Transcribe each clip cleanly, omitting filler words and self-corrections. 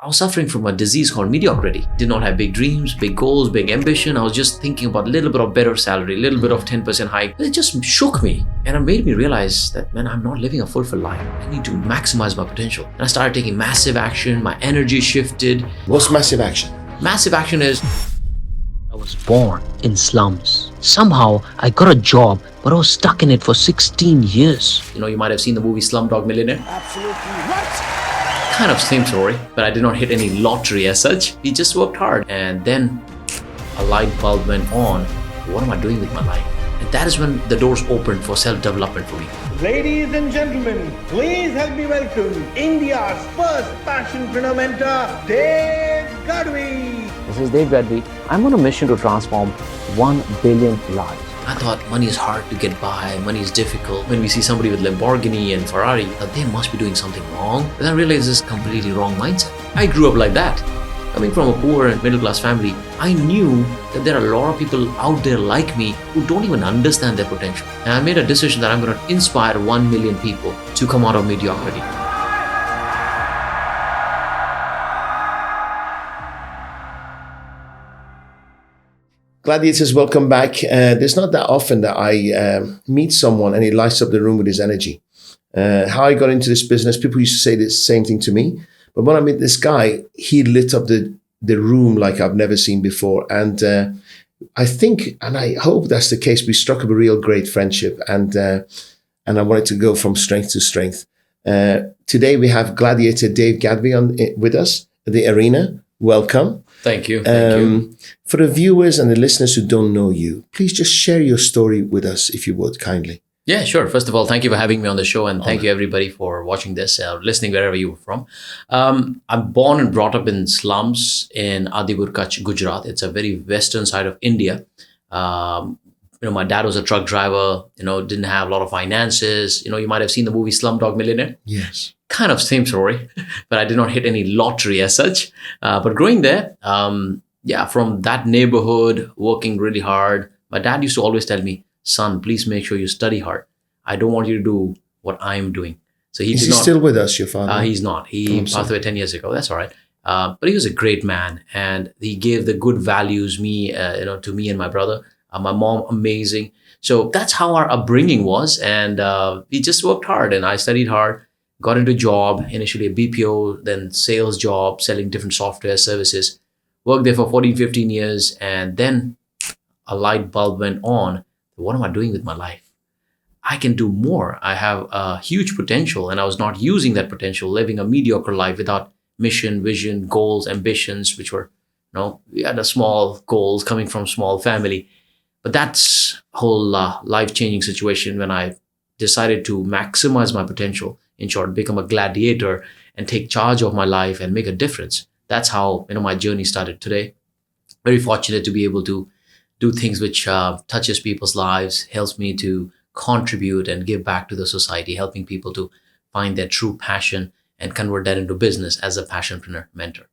I was suffering from a disease called mediocrity. Did not have big dreams, big goals, big ambition. I was just thinking about a little bit of better salary, a little bit of 10% hike. It just shook me. And it made me realize that, man, I'm not living a fulfilled life. I need to maximize my potential. And I started taking massive action. My energy shifted. What's massive action? Massive action is, I was born in slums. Somehow I got a job, but I was stuck in it for 16 years. you might have seen the movie Slumdog Millionaire. Absolutely right. Kind of same story, but I did not hit any lottery as such. We just worked hard. And then a light bulb went on. What am I doing with my life? And that is when the doors opened for self-development for me. Ladies and gentlemen, please help me welcome India's first passionpreneur mentor, Devanand Gadhvi. This is Dev Gadhvi. I'm on a mission to transform 1 billion lives. I thought money is hard to get by, money is difficult. When we see somebody with Lamborghini and Ferrari, that they must be doing something wrong. But then I realized this is a completely wrong mindset. I grew up like that. Coming from a poor and middle class family, I knew that there are a lot of people out there like me who don't even understand their potential. And I made a decision that I'm going to inspire 1 million people to come out of mediocrity. Gladiators, welcome back. There's not that often that I meet someone and he lights up the room with his energy. How I got into this business, people used to say the same thing to me. But when I met this guy, he lit up the room like I've never seen before. And I think, and I hope that's the case, we struck up a real great friendship. And I wanted to go from strength to strength. Today we have Gladiator Dave Gadhvi with us at the arena. Welcome. Thank you. Thank you. For the viewers and the listeners who don't know you, please just share your story with us, if you would, kindly. Yeah, sure. First of all, thank you for having me on the show, and thank you everybody for watching this, listening wherever you were from. I'm born and brought up in slums in Adipur, Kutch, Gujarat. It's a very western side of India. My dad was a truck driver, didn't have a lot of finances. You might have seen the movie Slumdog Millionaire. Yes. Kind of same story, but I did not hit any lottery as such. But growing there, from that neighborhood, working really hard, my dad used to always tell me, son, please make sure you study hard. I don't want you to do what I'm doing. So Is he still with us, your father? He's not. He passed away 10 years ago. That's all right. But he was a great man, and he gave the good values to me and my brother. My mom, amazing. So that's how our upbringing was. And we just worked hard, and I studied hard, got into a job, initially a BPO, then sales job, selling different software services. Worked there for 14, 15 years. And then a light bulb went on. What am I doing with my life? I can do more. I have a huge potential, and I was not using that potential, living a mediocre life without mission, vision, goals, ambitions, which were, we had a small goals coming from small family. But that's a whole life-changing situation when I decided to maximize my potential, in short, become a gladiator and take charge of my life and make a difference. That's how, my journey started today. Very fortunate to be able to do things which touches people's lives, helps me to contribute and give back to the society, helping people to find their true passion and convert that into business as a passionpreneur mentor.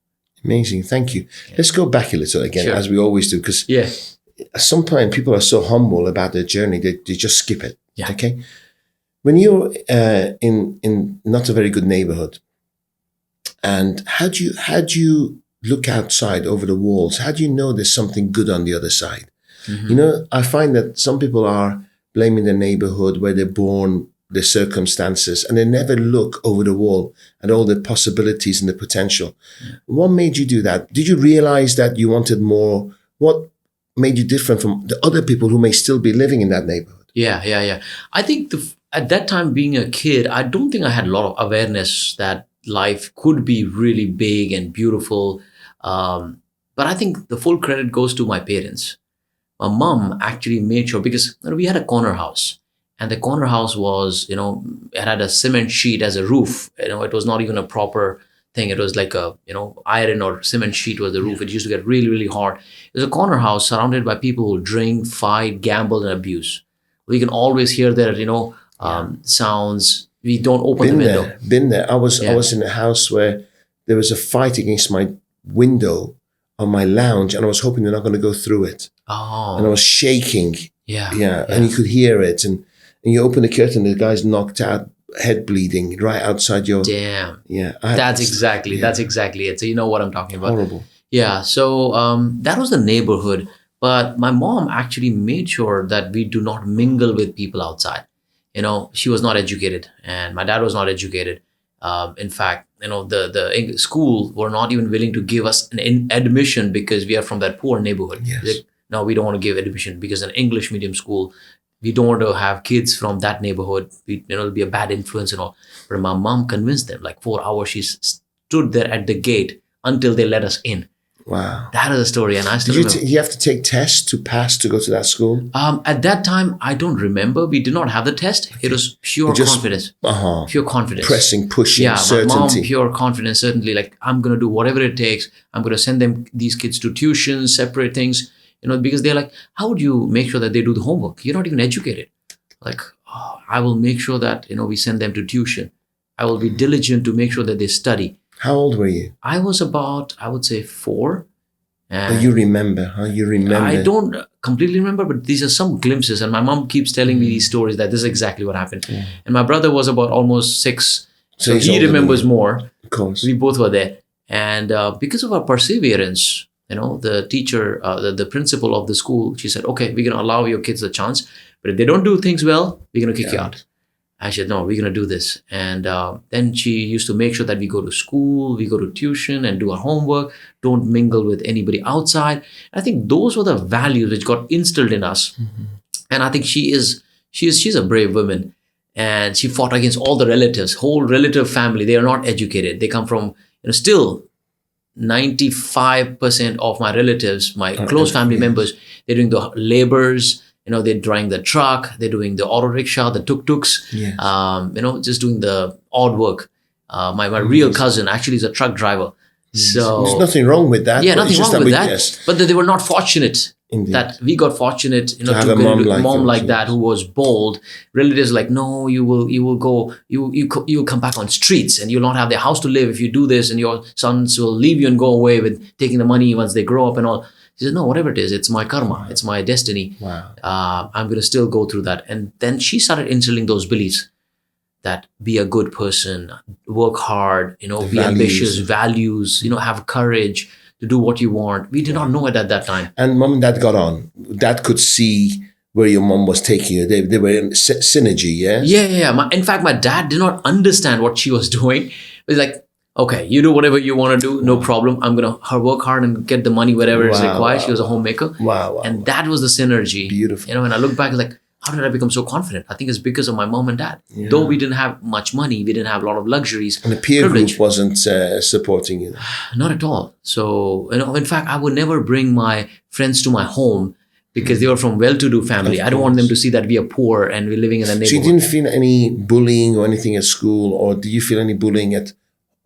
Amazing. Thank you. Yeah. Let's go back a little again, as we always do, because sometimes people are so humble about their journey, they just skip it. Yeah. Okay. When you're in not a very good neighborhood, and how do you look outside over the walls? How do you know there's something good on the other side? Mm-hmm. I find that some people are blaming the neighborhood where they're born, the circumstances, and they never look over the wall at all the possibilities and the potential. Yeah. What made you do that? Did you realize that you wanted more? What made you different from the other people who may still be living in that neighborhood? Yeah. I think at that time, being a kid, I don't think I had a lot of awareness that life could be really big and beautiful. But I think the full credit goes to my parents. My mom actually made sure, because we had a corner house, and the corner house was, it had a cement sheet as a roof. It was not even a proper thing. It was like a, iron or cement sheet was the roof. It used to get really, really hot. It was a corner house surrounded by people who drink, fight, gamble, and abuse. We can always hear their, sounds. We don't open the window. Been there. I was in a house where there was a fight against my window on my lounge, and I was hoping they're not going to go through it. Oh. And I was shaking. Yeah. And you could hear it. And you open the curtain, the guy's knocked out. head bleeding right outside your... Damn. Yeah. That's exactly it. So you know what I'm talking about. Horrible. Yeah. So that was the neighborhood. But my mom actually made sure that we do not mingle with people outside. She was not educated and my dad was not educated. In fact, the school were not even willing to give us an admission because we are from that poor neighborhood. Yes. Like, no, we don't want to give admission because an English medium school, we don't want to have kids from that neighborhood. It'll be a bad influence and all. But my mom convinced them, like 4 hours, she stood there at the gate until they let us in. Wow. That is a story. And I still Did remember. you have to take tests to pass to go to that school? At that time, I don't remember. We did not have the test. It was pure confidence. Pure confidence. Pressing, pushing, certainty. My mom, pure confidence, certainly. Like, I'm going to do whatever it takes. I'm going to send these kids to tuition, separate things, because they're like, how would you make sure that they do the homework? You're not even educated. Like, I will make sure that, we send them to tuition. I will be diligent to make sure that they study. How old were you? I was about, I would say 4. And you remember, huh? You remember. I don't completely remember, but these are some glimpses. And my mom keeps telling me these stories that this is exactly what happened. Yeah. And my brother was about almost 6. So he remembers more. Of course. We both were there. And because of our perseverance, the teacher, the principal of the school, she said, okay, we're going to allow your kids a chance. But if they don't do things well, we're going to kick you out. I said, no, we're going to do this. And then she used to make sure that we go to school, we go to tuition and do our homework, don't mingle with anybody outside. I think those were the values which got instilled in us. Mm-hmm. And I think she's a brave woman. And she fought against all the relatives, whole relative family. They are not educated. They come from, still 95% of my relatives, my close family members, they're doing the labors. They're driving the truck, they're doing the auto rickshaw, the tuk-tuks, yes. Just doing the odd work. My real cousin actually is a truck driver. Yes. So there's nothing wrong with that. Yeah, nothing wrong with that. Yes. But they were not fortunate. Indeed. That we got fortunate, to have a mom like that who was bold. Relatives like, no, you will come back on streets and you'll not have their house to live if you do this, and your sons will leave you and go away with taking the money once they grow up and all. She said, no, whatever it is, it's my karma. It's my destiny. Wow. I'm going to still go through that. And then she started instilling those beliefs that be a good person, work hard, be ambitious, values, have courage to do what you want. We did not know it at that time. And mom and dad got on. Dad could see where your mom was taking you. They were in synergy, yeah? Yeah. In fact, my dad did not understand what she was doing. It was like, okay, you do whatever you want to do, no problem. I'm going to work hard and get the money wherever is required. She was a homemaker. Wow. And that was the synergy. Beautiful. When I look back, like, how did I become so confident? I think it's because of my mom and dad. Yeah. Though we didn't have much money, we didn't have a lot of luxuries. And the peer group wasn't supporting you? Not at all. So, in fact, I would never bring my friends to my home because they were from well-to-do family. I don't want them to see that we are poor and we're living in the neighborhood. So you didn't feel any bullying or anything at school, or do you feel any bullying at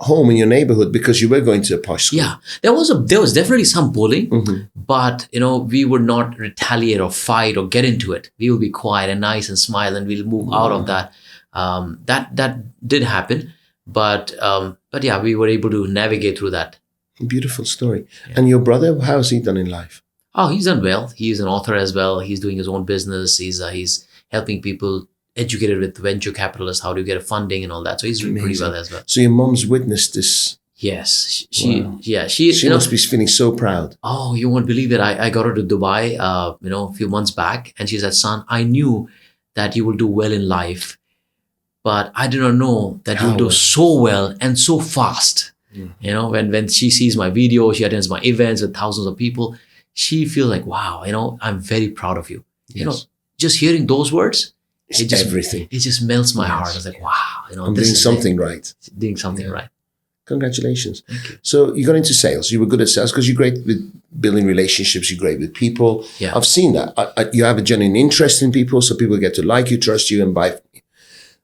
home in your neighborhood because you were going to a posh school? Yeah, there was definitely some bullying, but we would not retaliate or fight or get into it. We will be quiet and nice and smile, and we'll move out of that. That did happen, but yeah, we were able to navigate through that. Beautiful story. Yeah. And your brother, how has he done in life? Oh, he's done well. He's an author as well. He's doing his own business. He's helping people. Educated with venture capitalists, how do you get a funding and all that. So he's doing pretty well as well. So your mom's witnessed this. Yes. She must be feeling so proud. Oh, you won't believe it. I got her to Dubai, a few months back, and she said, son, I knew that you will do well in life, but I did not know that you'll do so well and so fast. Mm-hmm. When she sees my video, she attends my events with thousands of people, she feels like, wow, I'm very proud of you. Yes. Just hearing those words, everything. It just melts my heart. I was like, wow, I'm doing something right. Doing something right. Congratulations. Thank you. So you got into sales. You were good at sales because you're great with building relationships. You're great with people. Yeah. I've seen that. You have a genuine interest in people, so people get to like you, trust you, and buy from you.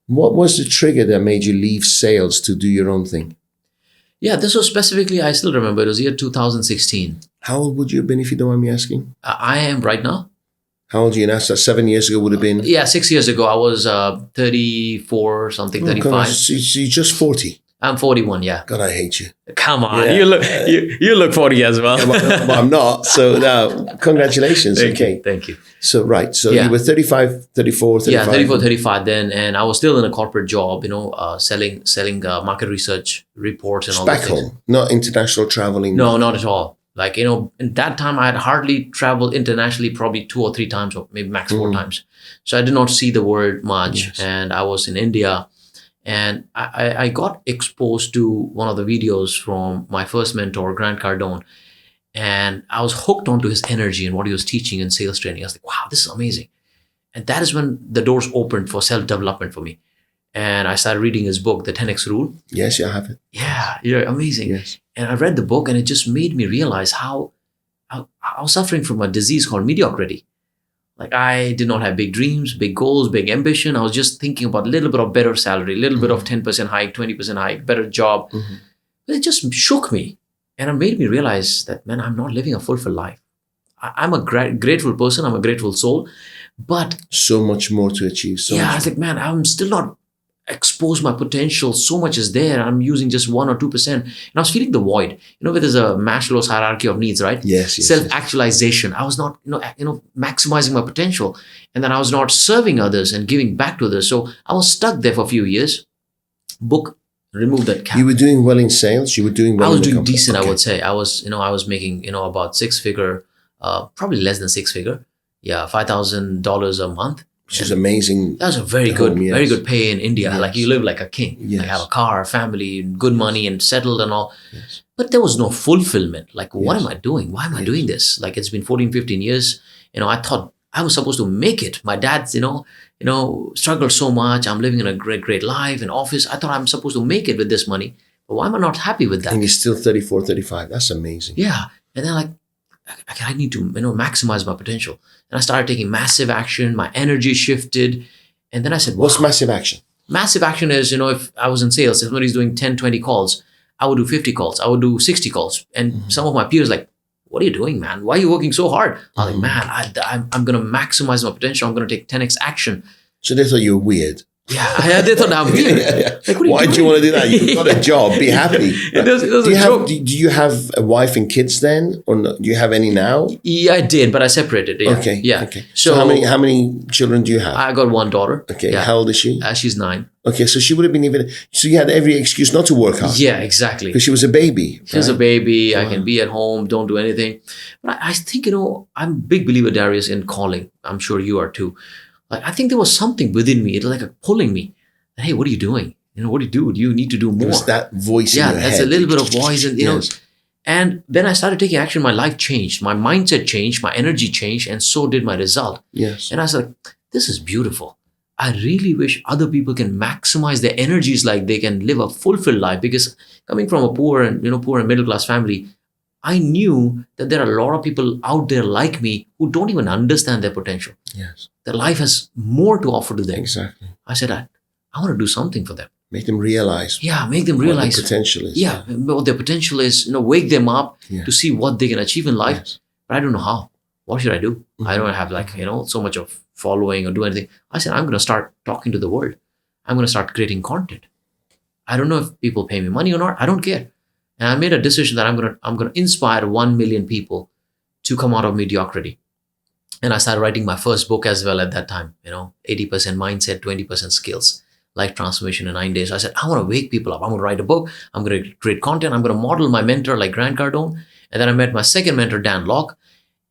What was the trigger that made you leave sales to do your own thing? Yeah, this was specifically, I still remember, it was year 2016. How old would you have been if you don't mind me asking? I am right now. How old are you now? So 7 years ago would have been? Yeah, 6 years ago. I was 34 something, 35. So you're just 40? I'm 41. Yeah. God, I hate you. Come on, Yeah. you look 40 as well. But I'm not. So now, congratulations. Thank you. So, right. So you were 35, 34, 35. Yeah, 34, 35 then. And I was still in a corporate job, selling market research reports and all that. Back home, not international traveling. No, not at all. Like, in that time, I had hardly traveled internationally, probably 2 or 3 times, or maybe max 4 times. So I did not see the world much. Yes. And I was in India. And I got exposed to one of the videos from my first mentor, Grant Cardone. And I was hooked onto his energy and what he was teaching in sales training. I was like, wow, this is amazing. And that is when the doors opened for self-development for me. And I started reading his book, The 10X Rule. Yes, I have it. Yeah, amazing. Yes. And I read the book and it just made me realize how I was suffering from a disease called mediocrity. Like, I did not have big dreams, big goals, big ambition. I was just thinking about a little bit of better salary, a little bit of 10% hike, 20% hike, better job. But it just shook me. And it made me realize that, man, I'm not living a fulfilled life. I'm a grateful person. I'm a grateful soul. But so much more to achieve. I was like, man, I'm still not exposed my potential. So much is there. I'm using just 1 or 2%. And I was feeling the void. Where there's a Maslow's hierarchy of needs, right? Yes. Self-actualization. I was not, maximizing my potential. And then I was not serving others and giving back to others. So I was stuck there for a few years. Book removed that cap. You were doing well in sales? You were doing well? I was doing decent, okay. I would say. I was making, about 6-figure, probably less than 6-figure. Yeah, $5,000 a month. Which is amazing. That was a very good pay in India. Yes. Like, you live like a king. Yes. Like, have a car, family, good money, and settled and all. Yes. But there was no fulfillment. Like, what am I doing? Why am I doing this? Like, it's been 14, 15 years. I thought I was supposed to make it. My dad's, struggled so much. I'm living in a great, great life in office. I thought I'm supposed to make it with this money. But why am I not happy with that? And you're still 34, 35. That's amazing. Yeah. And then I need to, maximize my potential. And I started taking massive action. My energy shifted. And then I said, wow. What's massive action? Massive action is, if I was in sales, if somebody's doing 10, 20 calls, I would do 50 calls. I would do 60 calls. And some of my peers like, what are you doing, man? Why are you working so hard? I was like, man, I'm going to maximize my potential. I'm going to take 10x action. So they thought you were weird. Yeah, they thought I'm weird. Like, why do you want to do that? You've got a job. Be happy. Do you have a wife and kids then, or no? Do you have any now? Yeah, I did, but I separated. Yeah. Okay. Yeah. Okay. So how many children do you have? I got 1 daughter. Okay. Yeah. How old is she? She's 9. Okay, so she would have been so you had every excuse not to work hard. Yeah, exactly. Because she was a baby. She was a baby. Wow. I can be at home, don't do anything. But I think, I'm a big believer, Darius, in calling. I'm sure you are too. Like, I think there was something within me. It was like pulling me. Hey, what are you doing? What do you do? You need to do more. There's that voice in your head. Yeah, that's a little bit of voice. And, yes. And then I started taking action. My life changed. My mindset changed. My energy changed. And so did my result. Yes. And I was like, this is beautiful. I really wish other people can maximize their energies like they can live a fulfilled life. Because coming from a poor and middle class family, I knew that there are a lot of people out there like me who don't even understand their potential. Yes. Their life has more to offer to them. Exactly. I said, I want to do something for them. Make them realize. Yeah, make them realize what their potential is. Yeah, what their potential is. Wake them up to see what they can achieve in life. Yes. But I don't know how. What should I do? I don't have so much of following or do anything. I said, I'm going to start talking to the world. I'm going to start creating content. I don't know if people pay me money or not. I don't care. And I made a decision that I'm going to inspire 1 million people to come out of mediocrity. And I started writing my first book as well at that time. 80% mindset, 20% skills. Life transformation in 9 days. I said, I want to wake people up. I'm going to write a book. I'm going to create content. I'm going to model my mentor like Grant Cardone. And then I met my second mentor, Dan Lok.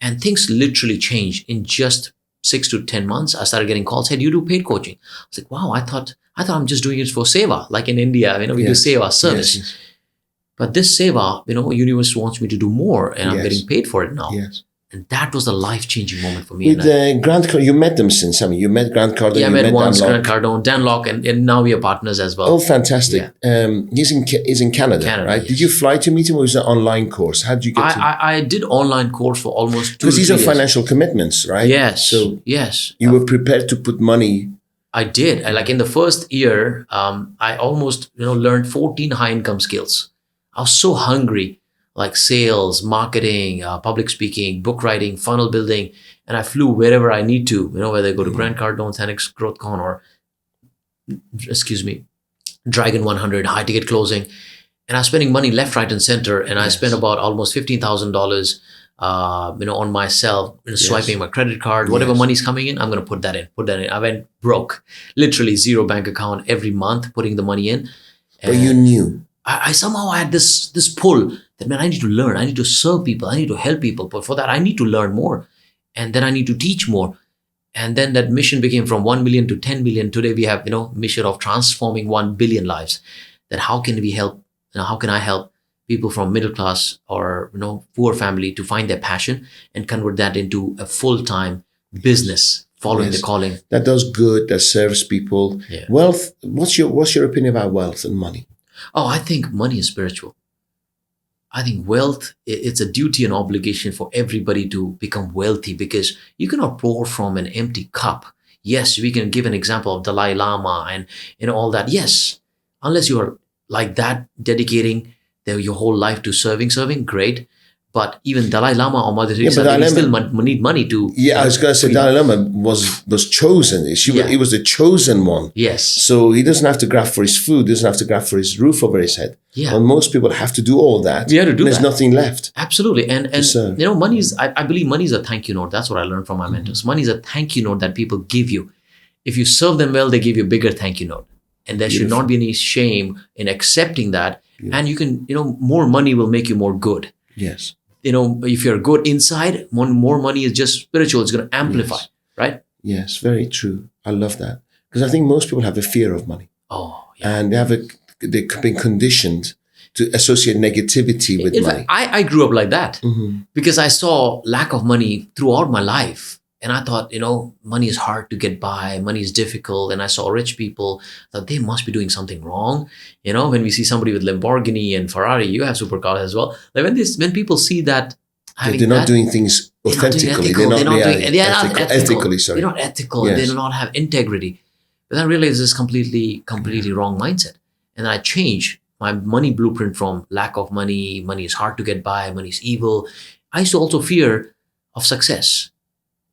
And things literally changed in just 6 to 10 months. I started getting calls. Hey, do you do paid coaching? I was like, wow, I thought I'm just doing it for seva. Like in India, we do seva service. Yes. But this seva, universe wants me to do more and I'm getting paid for it now. Yes. And that was the life-changing moment for me. With Grant Cardone, you met them since, you met Grant Cardone. Yeah, I met once Grant Cardone, Dan Lok, and now we are partners as well. Oh, fantastic. Yeah. He's in Canada, right? Yes. Did you fly to meet him or was it an online course? How did you get to I did online course for almost 2 because these are years. Financial commitments, right? Yes. So yes. You were prepared to put money. I did. Like in the first year, I almost learned 14 high-income skills. I was so hungry. Like sales, marketing, public speaking, book writing, funnel building. And I flew wherever I need to, whether I go to Grant Cardone, 10X GrowthCon, or, Dragon 100, high ticket closing. And I was spending money left, right, and center. And I spent about almost $15,000 on myself, swiping my credit card, whatever money's coming in, I'm going to put that in. I went broke, literally zero bank account every month, putting the money in. And but you knew. I somehow had this pull that, man, I need to learn. I need to serve people. I need to help people. But for that, I need to learn more. And then I need to teach more. And then that mission became from 1 million to 10 million. Today we have, mission of transforming 1 billion lives. That how can we help? How can I help people from middle class or poor family to find their passion and convert that into a full-time business, following the calling. That does good, that serves people. Yeah. Wealth, what's your opinion about wealth and money? Oh, I think money is spiritual. I think wealth, it's a duty and obligation for everybody to become wealthy, because you cannot pour from an empty cup. Yes, we can give an example of Dalai Lama and all that. Yes, unless you are like that, dedicating your whole life to serving, great. But even Dalai Lama or Mother Teresa, they still need money to. Yeah, I was going to say Dalai Lama was chosen. He was the chosen one. Yes. So he doesn't have to graft for his food. Doesn't have to graft for his roof over his head. Yeah. And most people have to do all that. We have to do There's nothing left. Absolutely. And money is. I believe money is a thank you note. That's what I learned from my mentors. Money is a thank you note that people give you. If you serve them well, they give you a bigger thank you note. And there should not be any shame in accepting that. And you can, more money will make you more good. Yes. If you're good inside, more money is just spiritual. It's going to amplify, right? Yes, very true. I love that. Because I think most people have a fear of money. Oh, yeah. And they've been conditioned to associate negativity with money. Fact, I grew up like that because I saw lack of money throughout my life. And I thought, money is hard to get by. Money is difficult. And I saw rich people, thought they must be doing something wrong. When we see somebody with Lamborghini and Ferrari, you have supercars as well. Like when people see that, they're not doing things authentically. They're not ethically. Sorry, they're not ethical. Yes. They do not have integrity. But I realized this completely wrong mindset. And I changed my money blueprint from lack of money. Money is hard to get by. Money is evil. I used to also fear of success.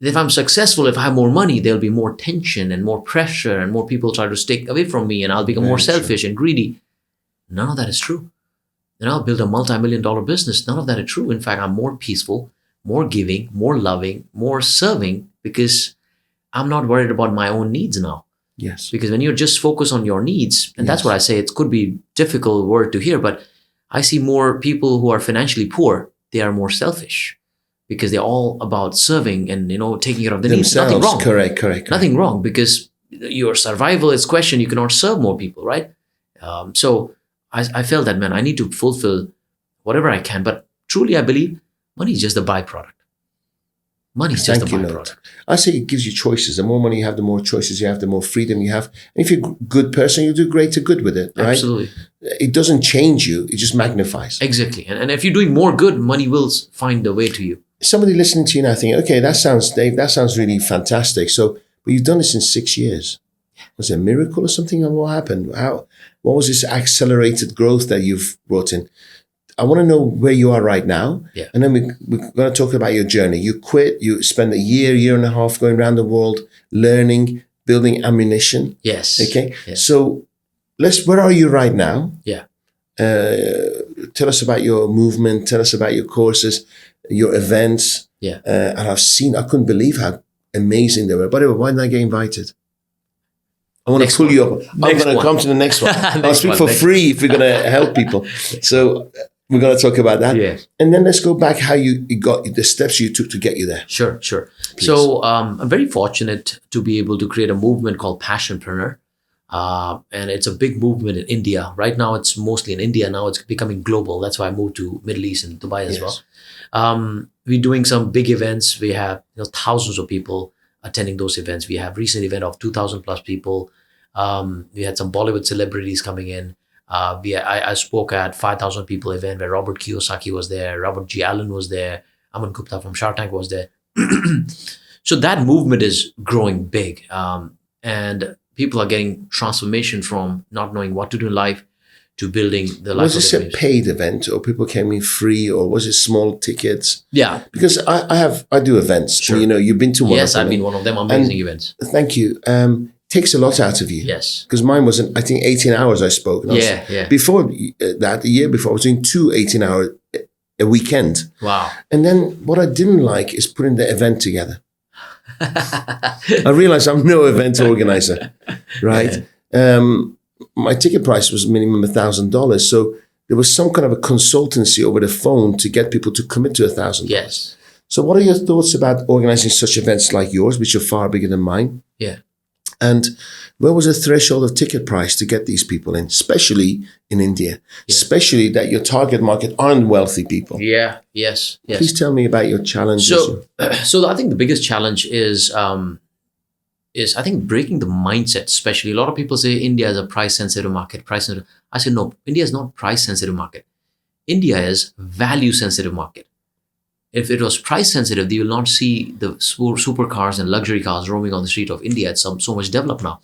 If I'm successful, if I have more money, there'll be more tension and more pressure and more people try to stay away from me and I'll become more selfish and greedy. None of that is true. I'll build a multi-million-dollar business. None of that is true. In fact, I'm more peaceful, more giving, more loving, more serving, because I'm not worried about my own needs now. Yes. Because when you're just focused on your needs, and that's what I say, it could be a difficult word to hear, but I see more people who are financially poor, they are more selfish. Because they're all about serving and, taking care of the needs. Nothing wrong. Correct. Nothing wrong, because your survival is questioned. You cannot serve more people, right? So I felt that, man, I need to fulfill whatever I can. But truly, I believe money is just a byproduct. Money is just a byproduct. I say it gives you choices. The more money you have, the more choices you have, the more freedom you have. And if you're a good person, you do greater good with it, right? Absolutely. It doesn't change you. It just magnifies. Exactly. And if you're doing more good, money will find a way to you. Somebody listening to you now thinking, okay, Dave, that sounds really fantastic. So, but you've done this in 6 years. Was it a miracle or something? And what happened? What was this accelerated growth that you've brought in? I want to know where you are right now. Yeah. And then we're going to talk about your journey. You quit, you spent a year and a half going around the world, learning, building ammunition. Yes. Okay. Yes. So where are you right now? Yeah. Tell us about your movement. Tell us about your courses, your events. Yeah. And I couldn't believe how amazing they were. By the way, why didn't I get invited? I want to pull you up. I'm going to come to the next one. I'll speak for free if we're going to help people. So we're going to talk about that. Yeah. And then let's go back how you got the steps you took to get you there. Sure. Please. So I'm very fortunate to be able to create a movement called Passionpreneur. And it's a big movement in India. Right now, it's mostly in India. Now it's becoming global. That's why I moved to Middle East and Dubai as well. We're doing some big events. We have thousands of people attending those events. We have recent event of 2,000 plus people. We had some Bollywood celebrities coming in. I spoke at 5,000 people event where Robert Kiyosaki was there. Robert G. Allen was there. Aman Gupta from Shark Tank was there. So that movement is growing big. And people are getting transformation from not knowing what to do in life to building the life. Was this a paid event, or people came in free, or was it small tickets? Yeah, because I do events. Sure. You've been to one. Yes, I've been one of them. Amazing events. Thank you. takes a lot out of you. Yes. Because mine wasn't, I think 18 hours I spoke. Before that, a year before, I was doing 2 18-hour a weekend. Wow. And then what I didn't like is putting the event together. I realized I'm no event organizer, right? My ticket price was minimum $1,000. So there was some kind of a consultancy over the phone to get people to commit to $1,000. Yes. So what are your thoughts about organizing such events like yours, which are far bigger than mine? Yeah. And where was the threshold of ticket price to get these people in, especially in India, especially that your target market aren't wealthy people? Yeah. Yes. Yes. Please tell me about your challenges. So I think the biggest challenge is I think breaking the mindset. Especially a lot of people say India is a price sensitive market. I say no. India is not price sensitive market. India is value sensitive market. If it was price sensitive, you will not see the supercars and luxury cars roaming on the street of India. It's so much developed now.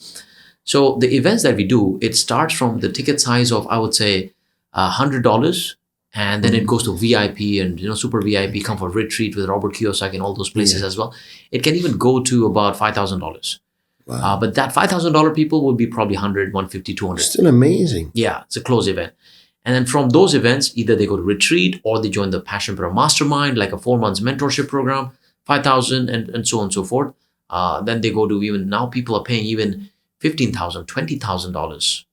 So the events that we do, it starts from the ticket size of, I would say, $100, and then it goes to VIP and super VIP, come for retreat with Robert Kiyosaki and all those places as well. It can even go to about $5,000. Wow. But that $5,000 people will be probably 100, 150, 200. Still amazing. Yeah, it's a closed event. And then from those events, either they go to retreat or they join the Passionpreneur Mastermind, like a 4 months mentorship program, 5,000 and so on and so forth. Then they go to even, now people are paying even $15,000, $20,000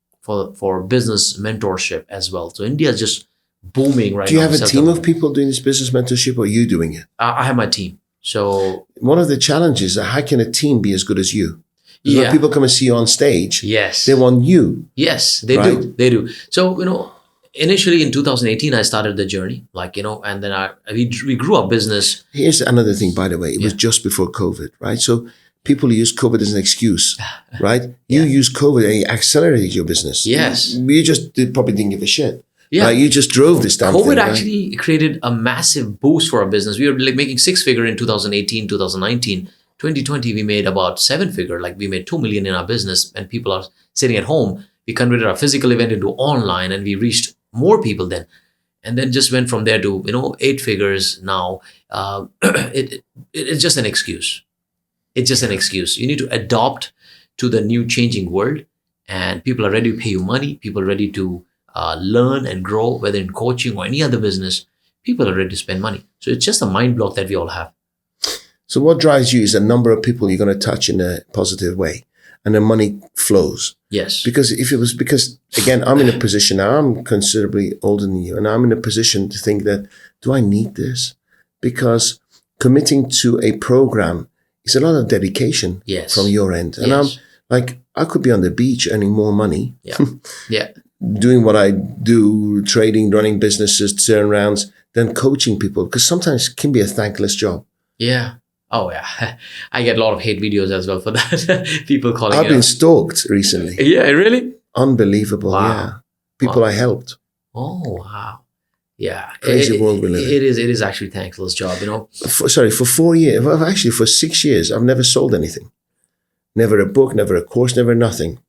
for business mentorship as well. So India is just booming right now. Do you have a team of people doing this business mentorship, or are you doing it? I have my team. So one of the challenges is how can a team be as good as you? When people come and see you on stage, they want you. Yes, they do. They do. So, initially in 2018, I started the journey, and then we grew our business. Here's another thing, by the way. It was just before COVID, right? So people use COVID as an excuse, right? You use COVID and you accelerated your business. Yes. You just probably didn't give a shit. Yeah. Right? You just drove this damn COVID thing, actually created a massive boost for our business. We were making 6-figure in 2018, 2019. 2020, we made about 7-figure. We made 2 million in our business, and people are sitting at home. We converted our physical event into online, and we reached more people then. And then just went from there to, 8 figures now. It's just an excuse. It's just an excuse. You need to adopt to the new changing world, and people are ready to pay you money. People are ready to learn and grow, whether in coaching or any other business. People are ready to spend money. So it's just a mind block that we all have. So what drives you is the number of people you're going to touch in a positive way, and the money flows. Yes. Because again, I'm in a position now, I'm considerably older than you, and I'm in a position to think that, do I need this? Because committing to a program is a lot of dedication from your end. And I'm like, I could be on the beach earning more money. Yeah. Doing what I do, trading, running businesses, turnarounds, than coaching people, because sometimes it can be a thankless job. Yeah. Oh, yeah. I get a lot of hate videos as well for that. People calling I've been stalked recently. Yeah, really? Unbelievable. Wow. Yeah. People I helped. Oh, wow. Yeah. Crazy world we live in. It is actually a thankless job, For 4 years, well, actually for 6 years, I've never sold anything. Never a book, never a course, never nothing.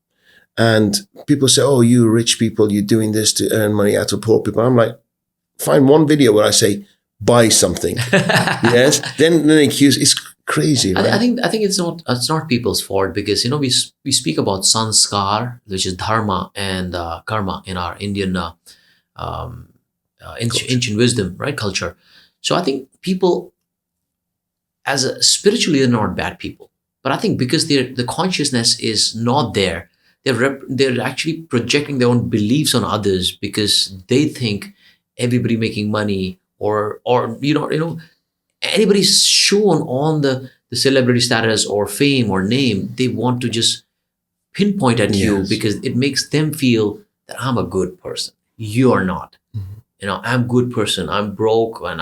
And people say, oh, you rich people, you're doing this to earn money out of poor people. I'm like, find one video where I say, buy something. Yes. Then accuse. It's crazy, right? I think it's not people's fault, because we speak about sanskar, which is dharma, and karma in our Indian ancient wisdom, right, culture. So I think people, spiritually, they're not bad people, but I think because the consciousness is not there, they're actually projecting their own beliefs on others, because they think everybody making money or anybody's shown on the celebrity status or fame or name, they want to just pinpoint at you, because it makes them feel that I'm a good person. You're not. I'm a good person. I'm broke, and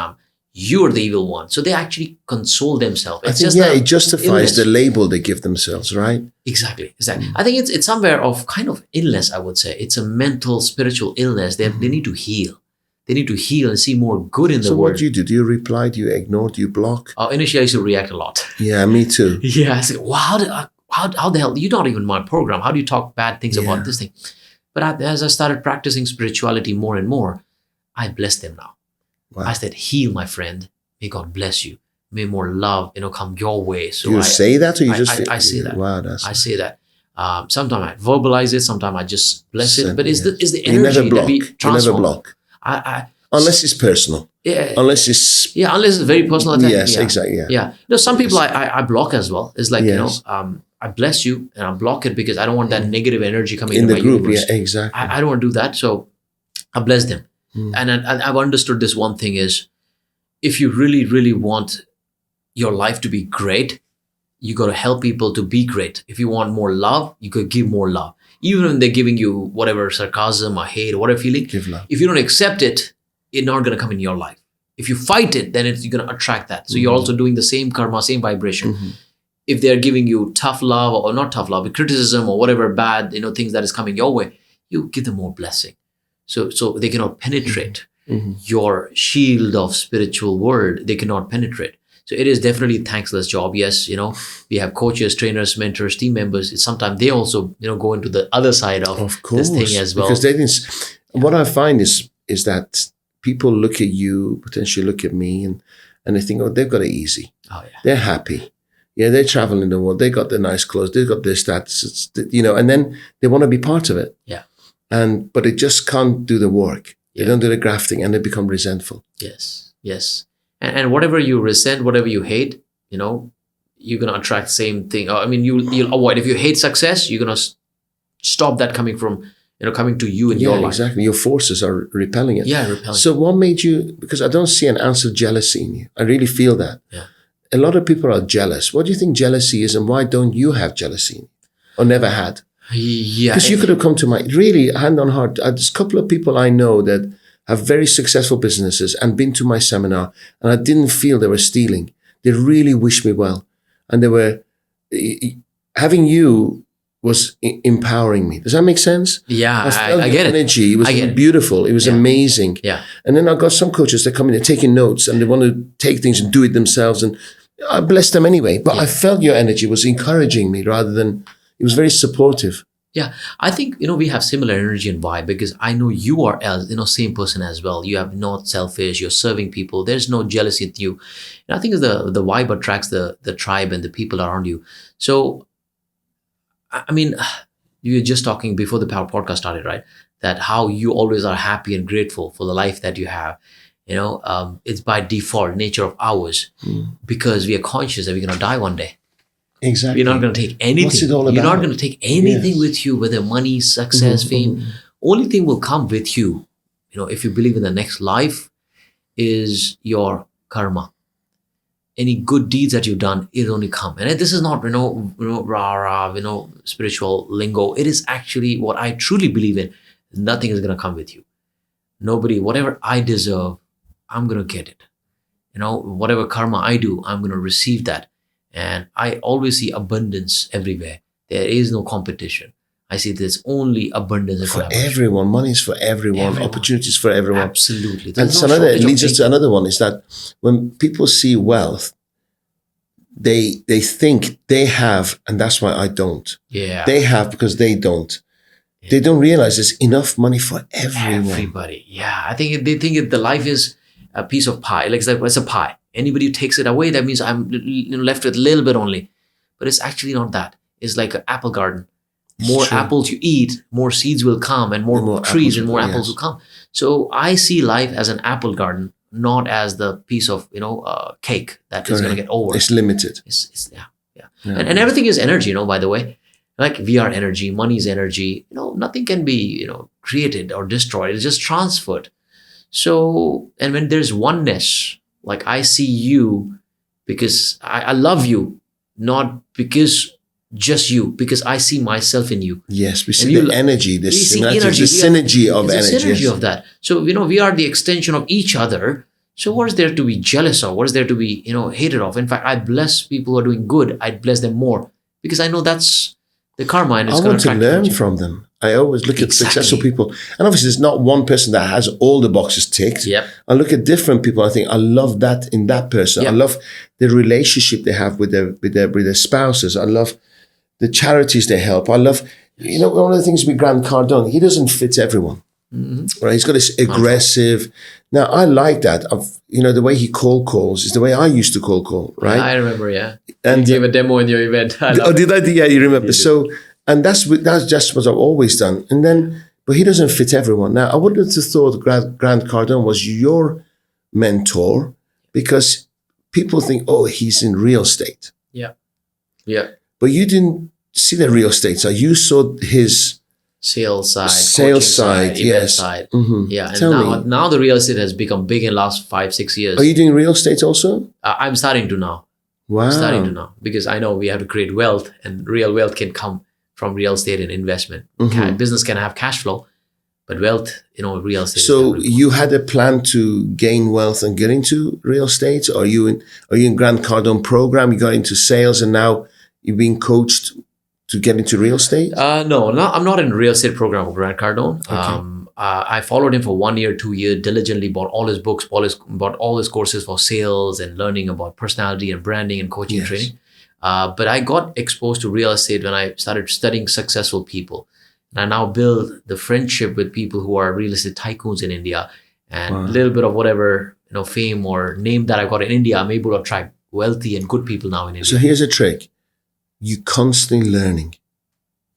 you're the evil one. So they actually console themselves. It justifies the label they give themselves, right? Exactly. I think it's somewhere of kind of illness, I would say. It's a mental, spiritual illness. They need to heal. They need to heal and see more good in the world. So what do you do? Do you reply? Do you ignore? Do you block? Initially, I used to react a lot. Yeah, me too. Yeah, I said, wow, how the hell? You're not even my program. How do you talk bad things about this thing? But as I started practicing spirituality more and more, I bless them now. Wow. I said, heal, my friend. May God bless you. May more love, come your way. So you say that, or you I say that. Wow, I say that. Sometimes I verbalize it, sometimes I just bless it. But it's the You never energy block. that we You transform. never block. Unless it's personal. Yeah. Unless it's... Unless it's very personal attack. Yes, exactly. Yeah. Yeah. Some people I block as well. It's like, Yes. I bless you and I block it because I don't want that negative energy coming In into the my group, universe. yeah, exactly. I don't want to do that. So I bless them. And I've understood this one thing is, if you really, really want your life to be great, you got to help people to be great. If you want more love, you could give more love. Even when they're giving you whatever sarcasm or hate or whatever feeling, Give love. if you don't accept it, it's not going to come in your life. If you fight it, then you're going to attract that. So you're also doing the same karma, same vibration. If they're giving you tough love, or not tough love, but criticism or whatever bad, things that is coming your way, you give them more blessing. So they cannot penetrate your shield of spiritual world. They cannot penetrate. So it is definitely a thankless job. Yes, we have coaches, trainers, mentors, team members. It's sometimes they also, go into the other side of this thing as well. Because they didn't. What I find is that people look at you, potentially look at me, and they think, oh, they've got it easy. Oh yeah, they're happy. Yeah, they travel in the world. They got the nice clothes. They've got this, that, and then they want to be part of it. Yeah. But they just can't do the work. They don't do the grafting, and they become resentful. Yes. And whatever you resent, whatever you hate, you're gonna attract same thing. I mean, you'll avoid. If you hate success, you're gonna stop that coming from coming to you in your life. Exactly. Your forces are repelling it. Yeah, repelling. So what made you? Because I don't see an ounce of jealousy in you. I really feel that. Yeah. A lot of people are jealous. What do you think jealousy is, and why don't you have jealousy, or never had? Yeah. Because you could have come to my, really, hand on heart, there's a couple of people I know that have very successful businesses and been to my seminar, and I didn't feel they were stealing. They really wished me well. And they were, having you was empowering me. Does that make sense? Yeah, I get it. Energy. It was beautiful. It was amazing. Yeah. And then I got some coaches that come in, they're taking notes and they want to take things and do it themselves. And I bless them anyway. But I felt your energy was encouraging me rather than, it was very supportive. Yeah, I think, we have similar energy and vibe, because I know you are, same person as well. You have not selfish, you're serving people. There's no jealousy with you. And I think the vibe attracts the tribe and the people around you. So, I mean, you were just talking before the podcast started, right? That how you always are happy and grateful for the life that you have. It's by default nature of ours, because we are conscious that we're going to die one day. Exactly. You're not going to take anything. What's it all about? You're not going to take anything with you, whether money, success, fame. Only thing will come with you, if you believe in the next life, is your karma. Any good deeds that you've done, it only come. And this is not, spiritual lingo. It is actually what I truly believe in. Nothing is going to come with you. Nobody, whatever I deserve, I'm going to get it. Whatever karma I do, I'm going to receive that. And I always see abundance everywhere. There is no competition. I see there's only abundance for everyone. Money is for everyone. Opportunities for everyone. Absolutely. And so it leads us to another one, is that when people see wealth, they think they have, and that's why I don't. Yeah. They have because they don't. Yeah. They don't realize there's enough money for everyone. Everybody. Yeah. I think they think the life is a piece of pie. Like it's a pie. Anybody who takes it away, that means I'm left with a little bit only. But it's actually not that. It's like an apple garden. More apples you eat, more seeds will come, and more trees and more apples will come. So I see life as an apple garden, not as the piece of cake that is going to get over. It's limited. Yeah. And everything is energy, by the way. Like we are energy, money is energy. Nothing can be created or destroyed. It's just transferred. So, and when there's oneness, like I see you because I love you, not because just you, because I see myself in you. Yes, we see the energy, the synergy of energy. The synergy of that. So, we are the extension of each other. So what is there to be jealous of? What is there to be, hated of? In fact, I bless people who are doing good. I bless them more because I know that's the karma. And it's I want to learn from them. I always look at successful people. And obviously there's not one person that has all the boxes ticked. Yep. I look at different people. I think I love that in that person. Yep. I love the relationship they have with their spouses. I love the charities they help. I love, one of the things with Grant Cardone, he doesn't fit everyone. Mm-hmm. Right? He's got this aggressive. Now, I like that. The way he calls is the way I used to call, right? Yeah, I remember, yeah. And you gave a demo in your event. Did I? Yeah, you remember. So And that's just what I've always done. And then, but he doesn't fit everyone. Now, I wouldn't have thought Grant Cardone was your mentor, because people think, oh, he's in real estate. Yeah. But you didn't see the real estate side. You saw his sales side, event yes. side. Mm-hmm. Yeah. And now the real estate has become big in the last 5-6 years. Are you doing real estate also? I'm starting to now. Wow. I'm starting to now, because I know we have to create wealth, and real wealth can come from real estate and investment. Mm-hmm. Business can have cash flow, but wealth, real estate. So you had a plan to gain wealth and get into real estate? Are you in Grant Cardone program? You got into sales and now you're being coached to get into real estate? No, I'm not in a real estate program with Grant Cardone. Okay. I followed him for 1 year, 2 years, diligently bought all his books, bought all his courses for sales and learning about personality and branding and coaching and training. But I got exposed to real estate when I started studying successful people. And I now build the friendship with people who are real estate tycoons in India, and a little bit of whatever, fame or name that I got in India, I'm able to attract wealthy and good people now in India. So here's a trick. You constantly learning.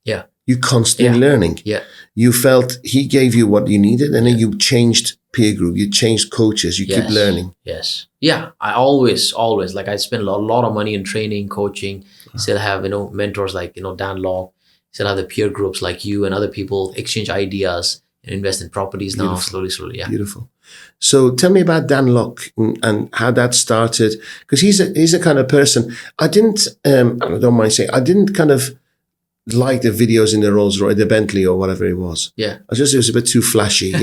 Yeah. You constantly learning. Yeah. You felt he gave you what you needed, and then you changed peer group, you changed coaches, you keep learning. Yes. Yeah. I always, like, I spend a lot of money in training, coaching, still have, mentors like, Dan Lok, still have the peer groups like you and other people, exchange ideas and invest in properties now, slowly. Yeah. Beautiful. So tell me about Dan Lok and how that started, because he's a kind of person. I didn't, I don't mind saying, I didn't kind of like the videos in the Rolls Royce, the Bentley or whatever it was. Yeah. It was a bit too flashy,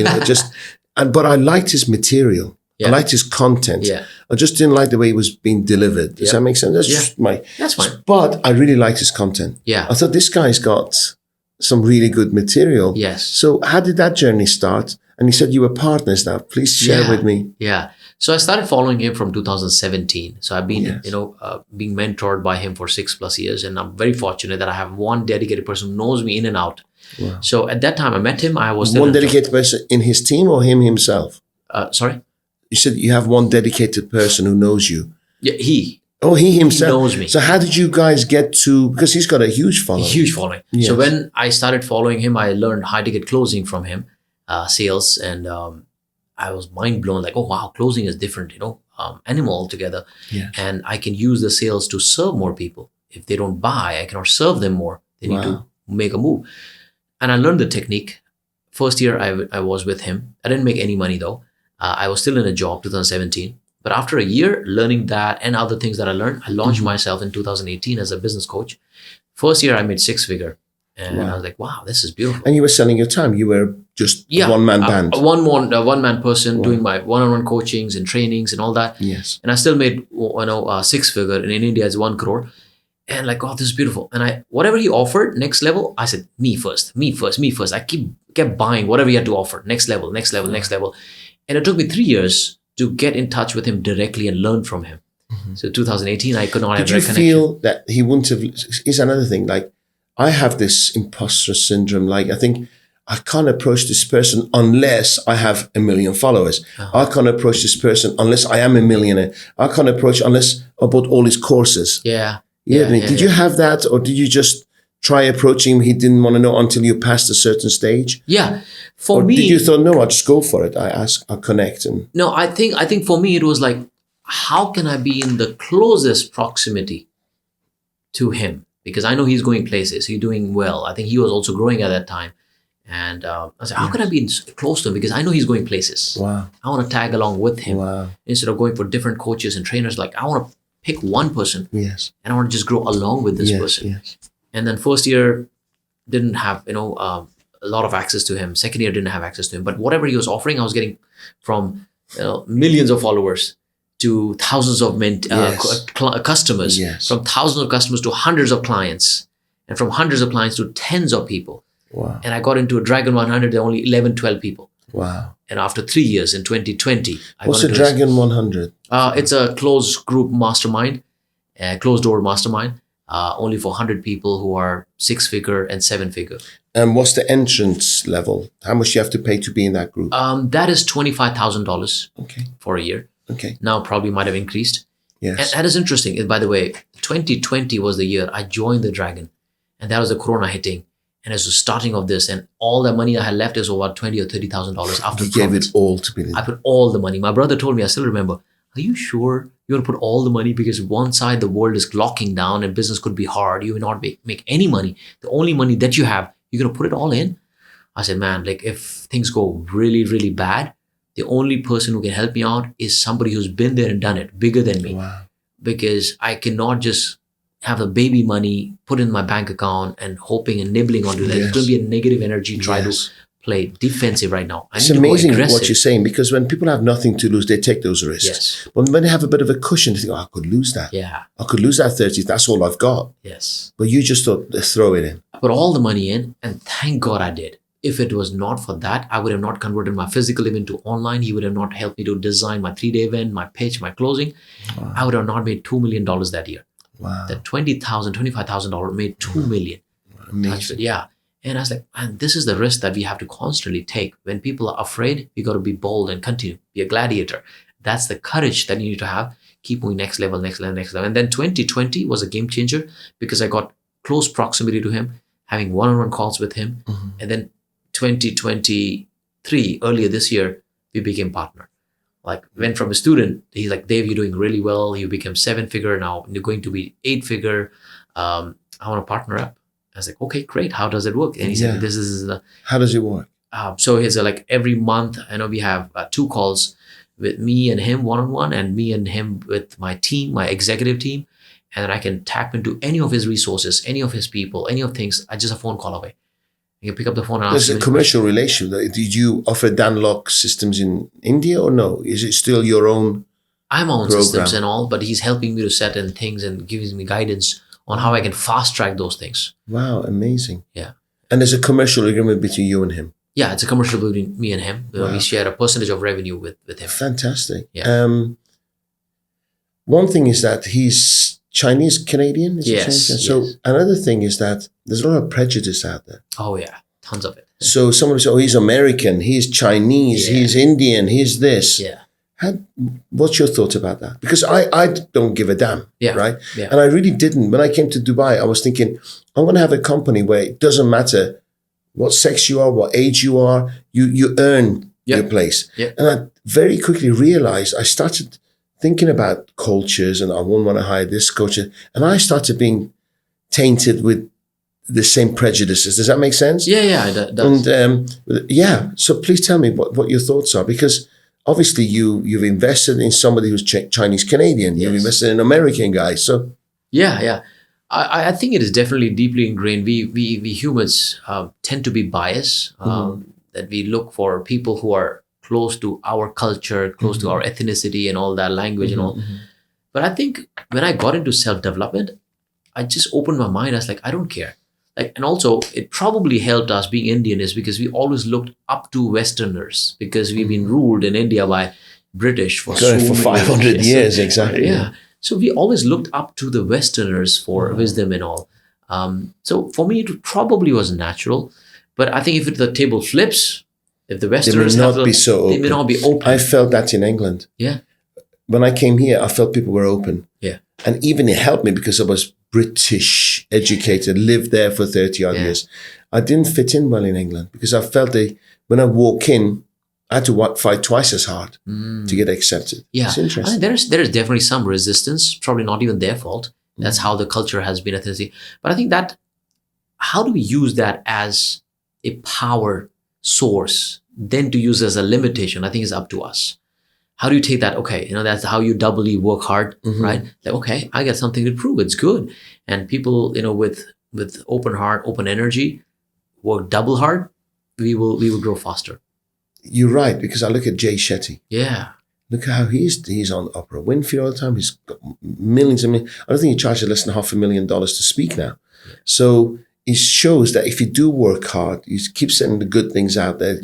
but I liked his material. Yeah. I liked his content. Yeah. I just didn't like the way it was being delivered. Does that make sense? That's fine. But I really liked his content. Yeah. I thought this guy's got some really good material. Yes. So how did that journey start? And you said you were partners now. Please share with me. Yeah. So I started following him from 2017. So I've been, being mentored by him for 6+ years. And I'm very fortunate that I have one dedicated person who knows me in and out. Wow. So at that time I met him. I was one dedicated person in his team or him himself? Sorry? You said you have one dedicated person who knows you. Yeah, he. Oh, he himself. He knows me. So how did you guys get to, because he's got a huge following. Yes. So when I started following him, I learned high ticket closing from him, sales. And I was mind blown, like, oh, wow, closing is different, animal altogether. Yes. And I can use the sales to serve more people. If they don't buy, I cannot serve them more. They need to make a move. And I learned the technique. First year I was with him. I didn't make any money though. I was still in a job, 2017. But after a year learning that and other things that I learned, I launched myself in 2018 as a business coach. First year I made 6-figure. And I was like, wow, this is beautiful. And you were selling your time. You were just a one-man band. A one-man person doing my one-on-one coachings and trainings and all that. Yes. And I still made 6-figure. And in India, it's 1 crore. And like, oh, this is beautiful. And whatever he offered, next level, I said, me first. I kept buying whatever he had to offer. Next level. And it took me 3 years to get in touch with him directly and learn from him. Mm-hmm. So 2018, I could not have direct connection. Did you feel that he wouldn't have, is another thing, like I have this imposter syndrome, like I think I can't approach this person unless I have 1 million followers. I can't approach this person unless I am a millionaire. I can't approach unless I bought all his courses. Did you have that, or did you just try approaching him? He didn't want to know until you passed a certain stage? Yeah. For me, did you thought, no, I'll just go for it. I'll connect. And no, I think for me, it was like, how can I be in the closest proximity to him? Because I know he's going places. He's doing well. I think he was also growing at that time. And I said, how can I be close to him? Because I know he's going places. Wow. I want to tag along with him. Wow. Instead of going for different coaches and trainers. Like, I want to pick one person. Yes. And I want to just grow along with this person. Yes. And then first year didn't have, a lot of access to him. Second year didn't have access to him. But whatever he was offering, I was getting from millions of followers to thousands of customers. Yes. From thousands of customers to hundreds of clients. And from hundreds of clients to tens of people. Wow. And I got into a Dragon 100, there were only 11, 12 people. Wow. And after 3 years in 2020. What's a Dragon 100? It's a closed group mastermind, closed door mastermind, only for 100 people who are 6-figure and 7-figure. And what's the entrance level? How much do you have to pay to be in that group? That is $25,000 for a year. Okay. Now probably might have increased. Yes. And that is interesting. By the way, 2020 was the year I joined the Dragon. And that was the corona hitting. And it was the starting of this. And all the money I had left is over $20,000 or $30,000 after you gave it all to me. I put all the money. My brother told me, I still remember, are you sure you want to put all the money? Because one side, the world is locking down and business could be hard. You will not make any money. The only money that you have, you're going to put it all in? I said, man, like if things go really, really bad, the only person who can help me out is somebody who's been there and done it, bigger than me. Wow. Because I cannot just have the baby money put in my bank account and hoping and nibbling onto that. Yes. It's going to be a negative energy. Try to play defensive right now. It's amazing what you're saying, because when people have nothing to lose, they take those risks. Yes. But when they have a bit of a cushion, they think, I could lose that. Yeah. I could lose that 30. That's all I've got. Yes. But you just thought, let's throw it in. I put all the money in, and thank God I did. If it was not for that, I would have not converted my physical event to online. He would have not helped me to design my 3-day event, my pitch, my closing. Wow. I would have not made $2 million that year. Wow. That $20,000, $25,000 made $2 million. Amazing. Yeah. And I was like, man, this is the risk that we have to constantly take. When people are afraid, we got to be bold and continue. Be a gladiator. That's the courage that you need to have. Keep moving next level, next level, next level. And then 2020 was a game changer because I got close proximity to him, having one-on-one calls with him. Mm-hmm. And then 2023, earlier this year, we became partner. Like went from a student, he's like, Dave, you're doing really well. You became 7-figure now. You're going to be 8-figure. I want to partner up. I was like, okay, great. How does it work? And he said, this is how does it work? So he's like every month, I know we have 2 calls with me and him one-on-one, and me and him with my team, my executive team. And then I can tap into any of his resources, any of his people, any of things. I just a phone call away. You can pick up the phone and There's ask a commercial relationship. Did you offer Dan Lok systems in India or no? Is it still your own? I have my own program? systems and all, but he's helping me to set in things and giving me guidance on how I can fast track those things. Wow, amazing. Yeah. And there's a commercial agreement between you and him? Yeah, it's a commercial between me and him. Wow. We share a percentage of revenue with him. Fantastic. Yeah. One thing is that he's Chinese Canadian. Yes. So another thing is that there's a lot of prejudice out there. Oh yeah, tons of it. So someone says, "Oh, he's American, he's Chinese, he's Indian, he's this." Yeah. What's your thought about that? Because I don't give a damn, right? Yeah. And I really didn't. When I came to Dubai, I was thinking, I'm going to have a company where it doesn't matter what sex you are, what age you are, you earn your place. Yeah. And I very quickly realized, I started thinking about cultures, and I wouldn't want to hire this culture. And I started being tainted with the same prejudices. Does that make sense? Yeah, it does. And so please tell me what your thoughts are, because obviously you've invested in somebody who's Chinese Canadian. You've invested in an American guy. So yeah. I think it is definitely deeply ingrained. We humans tend to be biased. That we look for people who are close to our culture, close to our ethnicity and all that language and all. But I think when I got into self-development, I just opened my mind. I was like, I don't care. And also it probably helped us being Indian is because we always looked up to Westerners, because we've been ruled in India by British for 500 years. Exactly. Yeah. So we always looked up to the Westerners for wisdom and all. So for me, it probably was natural. But I think if the table flips, if the Westerners they may not be open. I felt that in England. Yeah. When I came here, I felt people were open. Yeah. And even it helped me because I was British educated, lived there for 30 odd years. I didn't fit in well in England because I felt when I walk in, I had to fight twice as hard to get accepted. Yeah. It's interesting. There is definitely some resistance, probably not even their fault. That's how the culture has been ethnicity. But I think that, how do we use that as a power source, then to use as a limitation? I think it's up to us. How do you take that? Okay, that's how you doubly work hard, right? Like, okay, I got something to prove. It's good. And people, with open heart, open energy, work double hard, we will grow faster. You're right, because I look at Jay Shetty. Yeah. Look how he's on Oprah Winfrey all the time. He's got millions and millions. I don't think he charges less than $500,000 to speak now. Yeah. So it shows that if you do work hard, you keep sending the good things out there,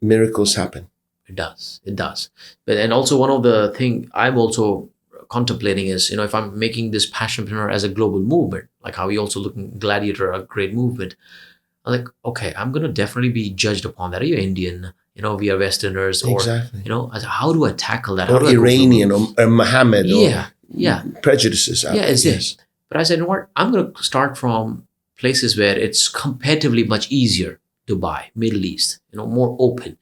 miracles happen. It does. And also one of the thing I'm also contemplating is, if I'm making this Passionpreneur as a global movement, like how we also look at Gladiator, a great movement, I'm like, okay, I'm going to definitely be judged upon that. Are you Indian? We are Westerners. Or, how do I tackle that? Or Iranian or Muhammad or prejudices. It's But I said, you know what? I'm going to start from places where it's comparatively much easier to buy. Middle East, more open.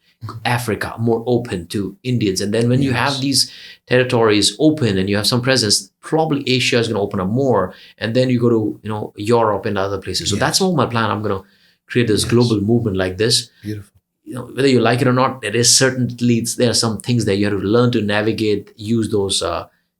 Africa, more open to Indians. And then when you have these territories open and you have some presence, probably Asia is going to open up more. And then you go to, Europe and other places. So that's all my plan. I'm going to create this global movement like this. Beautiful. Whether you like it or not, there are some things that you have to learn to navigate, use those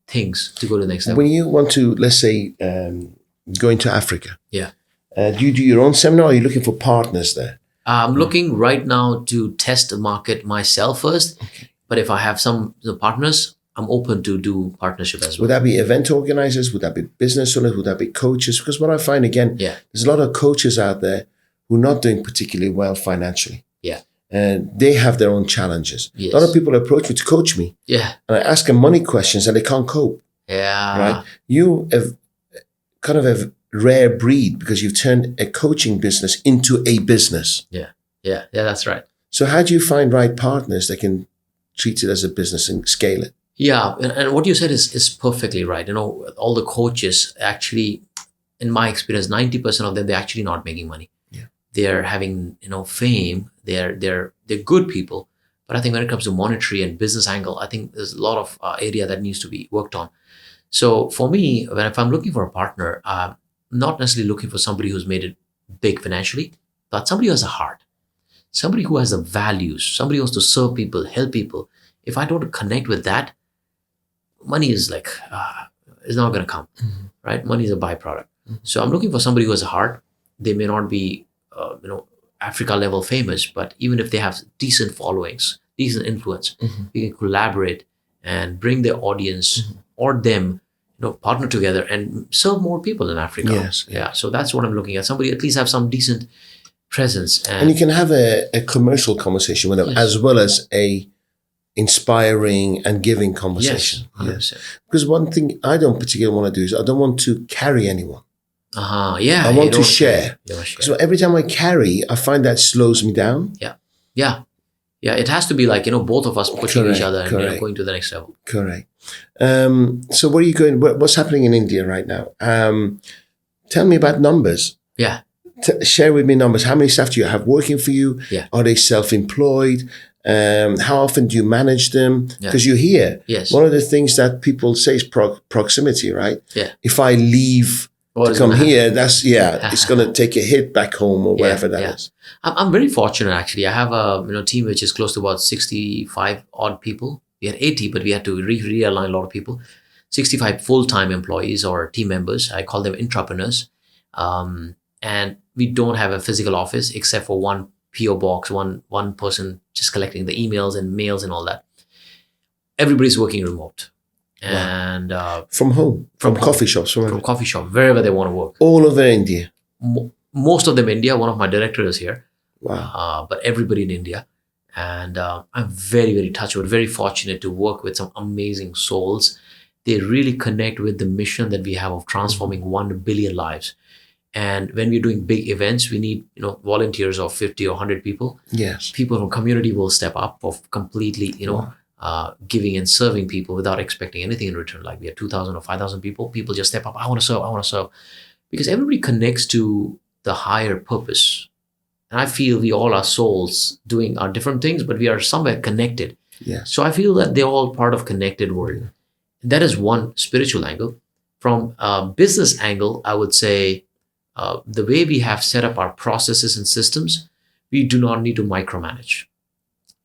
things to go to the next level. When you want to, let's say, go into Africa, Yeah. Do you do your own seminar, or are you looking for partners there? I'm looking right now to test the market myself first. Okay. But if I have some partners, I'm open to do partnership as well. Would that be event organizers? Would that be business owners? Would that be coaches? Because what I find, again, there's a lot of coaches out there who are not doing particularly well financially. Yeah. And they have their own challenges. Yes. A lot of people approach me to coach me. Yeah. And I ask them money questions and they can't cope. Yeah. Right? You have kind of a rare breed because you've turned a coaching business into a business. Yeah, that's right. So how do you find right partners that can treat it as a business and scale it? Yeah, and what you said is perfectly right. All the coaches actually, in my experience, 90% of them, they're actually not making money. Yeah. They're having, fame. They're good people. But I think when it comes to monetary and business angle, I think there's a lot of area that needs to be worked on. So for me, if I'm looking for a partner, I'm not necessarily looking for somebody who's made it big financially, but somebody who has a heart. Somebody who has the values, somebody who wants to serve people, help people. If I don't connect with that, money is is not going to come, right? Money is a byproduct. So I'm looking for somebody who has a heart. They may not be, Africa level famous, but even if they have decent followings, decent influence, we can collaborate and bring their audience or them, partner together and serve more people in Africa. Yes. Yeah. So that's what I'm looking at. Somebody at least have some decent presence. And you can have a commercial conversation with them as well as a inspiring and giving conversation. Yes. Because one thing I don't particularly want to do is I don't want to carry anyone. Yeah. I want to share. So every time I carry, I find that slows me down. Yeah. It has to be like, both of us pushing each other and going to the next level. Correct. So where are you going? What's happening in India right now? Tell me about numbers. Yeah. Share with me numbers. How many staff do you have working for you? Yeah. Are they self-employed? How often do you manage them? Because you're here. Yes. One of the things that people say is proximity, right? Yeah. If I leave to come here, it's going to take a hit back home or wherever that is. I'm very fortunate, actually. I have a team which is close to about 65 odd people. We had 80, but we had to realign a lot of people. 65 full-time employees or team members. I call them entrepreneurs. And we don't have a physical office except for one PO box, one person just collecting the emails and mails and all that. Everybody's working remote. And from home, from coffee shops, from coffee shop, wherever they want to work. All over India. Most of them India. One of my directors is here. Wow. But everybody in India. And I'm very, very touched, very fortunate to work with some amazing souls. They really connect with the mission that we have of transforming 1 billion lives. And when we're doing big events, we need, volunteers of 50 or 100 people. Yes. People from community will step up of completely, giving and serving people without expecting anything in return. Like we have 2,000 or 5,000 people. People just step up. I want to serve. Because everybody connects to the higher purpose. And I feel we all are souls doing our different things, but we are somewhere connected. Yes. So I feel that they're all part of connected world. Yeah. That is one spiritual angle. From a business angle, I would say, the way we have set up our processes and systems, we do not need to micromanage.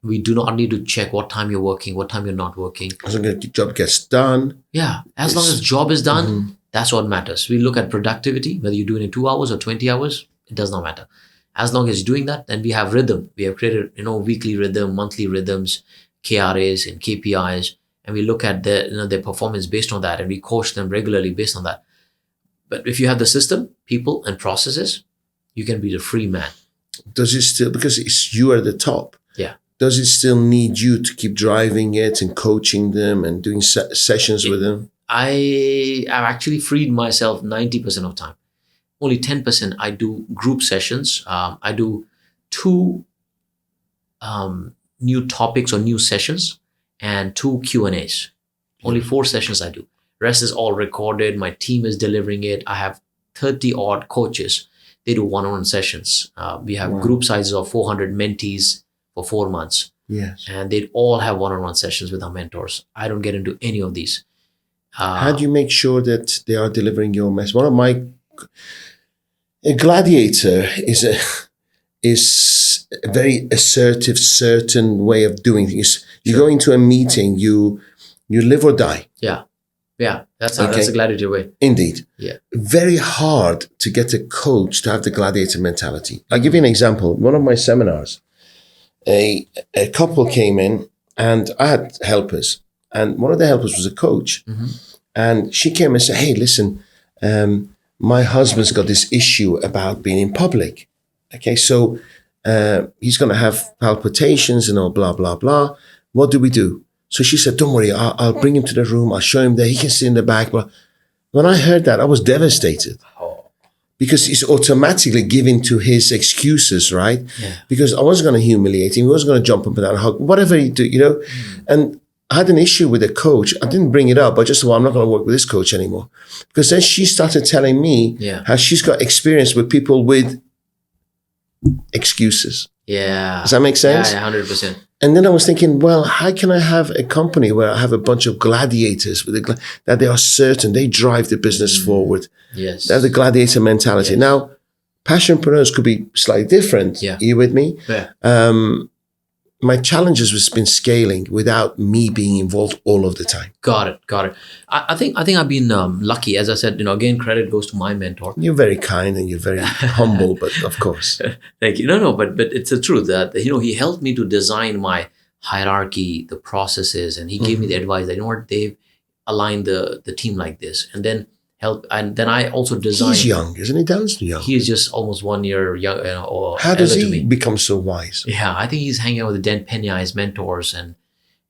We do not need to check what time you're working, what time you're not working. As long as the job gets done. Yeah. As long as the job is done, that's what matters. We look at productivity, whether you do it in 2 hours or 20 hours, it does not matter. As long as you're doing that, then we have rhythm. We have created, weekly rhythm, monthly rhythms, KRAs and KPIs, and we look at their performance based on that, and we coach them regularly based on that. But if you have the system, people, and processes, you can be the free man. Does it still, because you are the top, does it still need you to keep driving it and coaching them and doing sessions with them? I've actually freed myself 90% of time. Only 10% I do group sessions. I do 2 new topics or new sessions and 2 Q&As. Only 4 sessions I do. Rest is all recorded. My team is delivering it. I have 30 odd coaches. they do one-on-one sessions. We have group sizes of 400 mentees for 4 months. Yes. And they all have one-on-one sessions with our mentors. I don't get into any of these. How do you make sure that they are delivering your message? A gladiator is a very assertive, certain way of doing things. You go into a meeting, you live or die. Yeah, that's a gladiator way. Indeed. Yeah. Very hard to get a coach to have the gladiator mentality. I'll give you an example. One of my seminars, a couple came in and I had helpers. And one of the helpers was a coach. Mm-hmm. And she came and said, hey, listen, my husband's got this issue about being in public. Okay, so he's going to have palpitations and all blah, blah, blah. What do we do? So she said, don't worry, I'll bring him to the room. I'll show him there. He can sit in the back. But when I heard that, I was devastated. Because he's automatically giving to his excuses, right? Yeah. Because I wasn't going to humiliate him. I wasn't going to jump up and down and hug, whatever he do, And I had an issue with a coach. I didn't bring it up. I just said, well, I'm not going to work with this coach anymore. Because then she started telling me how she's got experience with people with excuses. Yeah. Does that make sense? Yeah, 100%. And then I was thinking, well, how can I have a company where I have a bunch of gladiators that they are certain they drive the business forward? Yes. They have the gladiator mentality. Yes. Now, passionpreneurs could be slightly different. Yeah. Are you with me? Yeah. My challenges has been scaling without me being involved all of the time. Got it. I think I've been lucky. As I said, again, credit goes to my mentor. You're very kind and you're very humble, but of course. Thank you. No, but it's the truth that, he helped me to design my hierarchy, the processes, and he gave me the advice that, what, Dave, align the team like this. And then help. And then I also designed. He's young, isn't he? Dan's young. He is just almost 1 year young. Or how does he become so wise? Yeah, I think he's hanging out with Dan Pena, his mentors, and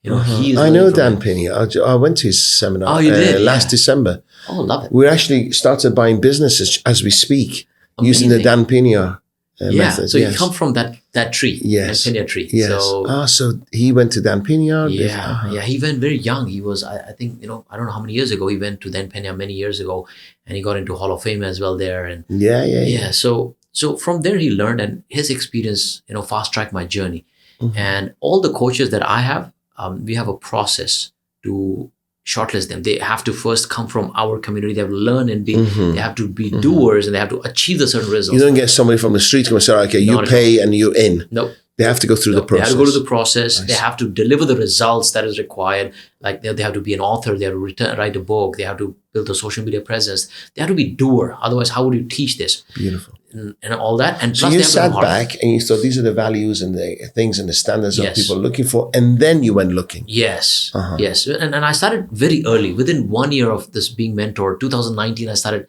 I know Dan Pena. I went to his seminar last December. Oh, love it. We actually started buying businesses as we speak. Amazing. Using the Dan Pena method. So you come from that tree, yes. Dan Pena tree. Yes. So he went to Dan Pena. Yeah. He went very young. He was, I think, I don't know how many years ago he went to Dan Pena many years ago, and he got into Hall of Fame as well there. And yeah. So from there he learned, and his experience, fast tracked my journey. Mm-hmm. And all the coaches that I have, we have a process to shortlist them. They have to first come from our community. They have to learn and be. They have to be doers, and they have to achieve the certain results. You don't get somebody from the street who say, "Okay, you pay and you're in." No, they have to go through the process. They have to go to the process. They have to deliver the results that is required. Like they have to be an author. They have to write a book. They have to build a social media presence. They have to be doer. Otherwise, how would you teach this? Beautiful. And all that. And so plus you sat back and you thought these are the values and the things and the standards that people are looking for, and then you went looking. Yes, yes. And I started very early. Within 1 year of this being mentored, 2019, I started,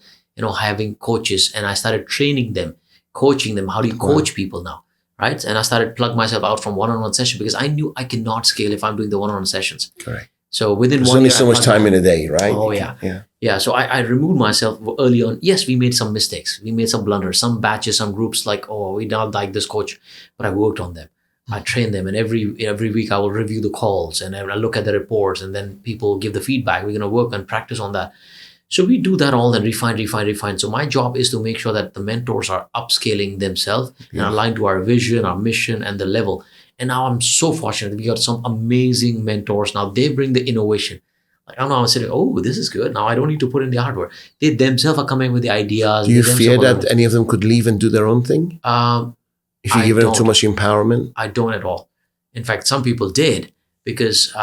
having coaches, and I started training them, coaching them. How do you coach people now, right? And I started plug myself out from one-on-one session because I knew I cannot scale if I'm doing the one-on-one sessions. Correct. So within There's 1 only year, so much time in a day, right? Oh yeah. So I removed myself early on. Yes, we made some mistakes. We made some blunders. Some batches, some groups we don't like this coach, but I worked on them. I trained them, and every week I will review the calls and I look at the reports, and then people give the feedback. We're going to work and practice on that. So we do that all and refine. So my job is to make sure that the mentors are upscaling themselves and aligned to our vision, our mission, and the level. And now I'm so fortunate. We got some amazing mentors. Now they bring the innovation. Like, I don't know, I'm saying, oh, this is good. Now I don't need to put in the hard work. They themselves are coming with the ideas. Do you fear that any of them could leave and do their own thing? If you give them too much empowerment? I don't at all. In fact, some people did because,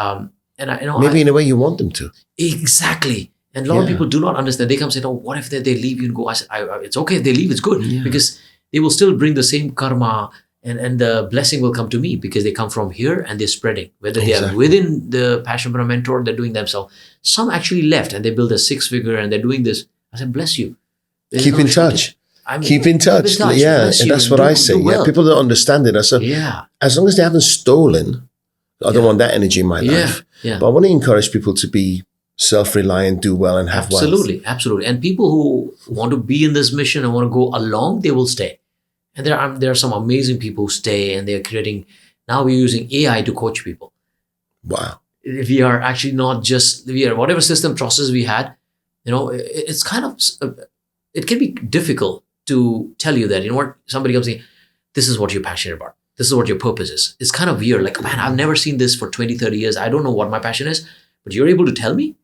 maybe in a way you want them to. Exactly. And a lot of people do not understand. They come and say, oh, what if they leave you and go? I said, it's okay if they leave, it's good. Yeah. Because they will still bring the same karma and the blessing will come to me because they come from here and they're spreading. Whether they are within the Passionpreneur mentor, they're doing themselves. Some actually left and they built a 6-figure and they're doing this. I said, bless you. Keep in touch. Keep in touch. Yeah, and that's what I say. Yeah, people don't understand it. I said, as long as they haven't stolen, I don't want that energy in my life. Yeah. But I want to encourage people to be self-reliant, do well, and have wealth. Absolutely. And people who want to be in this mission and want to go along, they will stay. And there are some amazing people who stay, and they're creating. Now we're using AI to coach people. Wow. We are actually not just whatever system process we had. It's kind of it can be difficult to tell you that, you know what, somebody comes saying, this is what you're passionate about. This is what your purpose is. It's kind of weird. Like, man, I've never seen this for 20, 30 years. I don't know what my passion is, but you're able to tell me?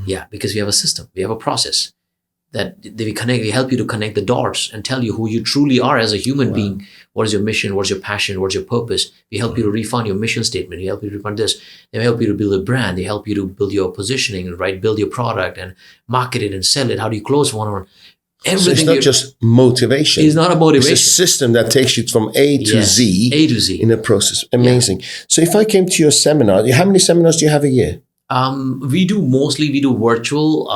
Yeah, because we have a system. We have a process that we help you to connect the dots and tell you who you truly are as a human being. What is your mission? What's your passion? What's your purpose? We help you to refine your mission statement. We help you to refine this. They help you to build a brand. They help you to build your positioning, right? Build your product and market it and sell it. How do you close one-on-one? So it's not just motivation. It's not a motivation. It's a system that takes you from A to Z. A to Z. In a process. Amazing. So if I came to your seminar, how many seminars do you have a year? We do virtual.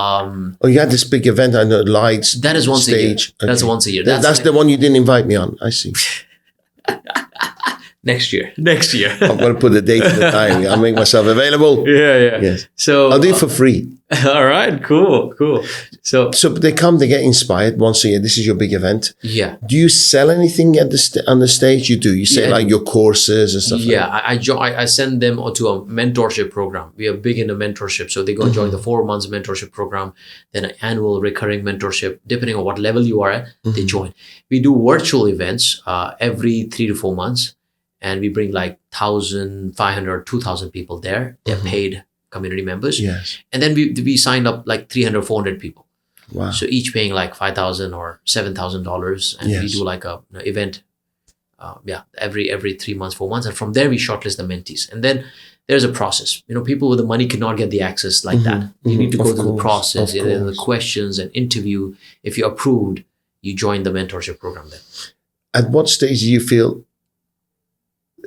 You had this big event, I know, lights. That is once stage. a year. That's once a year. That's the one you didn't invite me on. I see. Next year. I'm going to put the date and the time. I'll make myself available. Yeah. Yes. So I'll do it for free. All right. Cool. So they come, they get inspired once a year. This is your big event. Yeah. Do you sell anything on the stage? You do. You say like your courses and stuff. Yeah. I send them to a mentorship program. We are big into mentorship. So they go join the 4 months mentorship program, then an annual recurring mentorship, depending on what level you are at, they join. We do virtual events every 3 to 4 months. And we bring like 1,500, 2,000 people there. They're paid community members. Yes. And then we signed up like 300, 400 people. Wow. So each paying like $5,000 or $7,000. And we do like a event, every 3 months, 4 months. And from there, we shortlist the mentees. And then there's a process. You know, people with the money cannot get the access like that. You need to go through the process, the questions and interview. If you're approved, you join the mentorship program then. At what stage do you feel,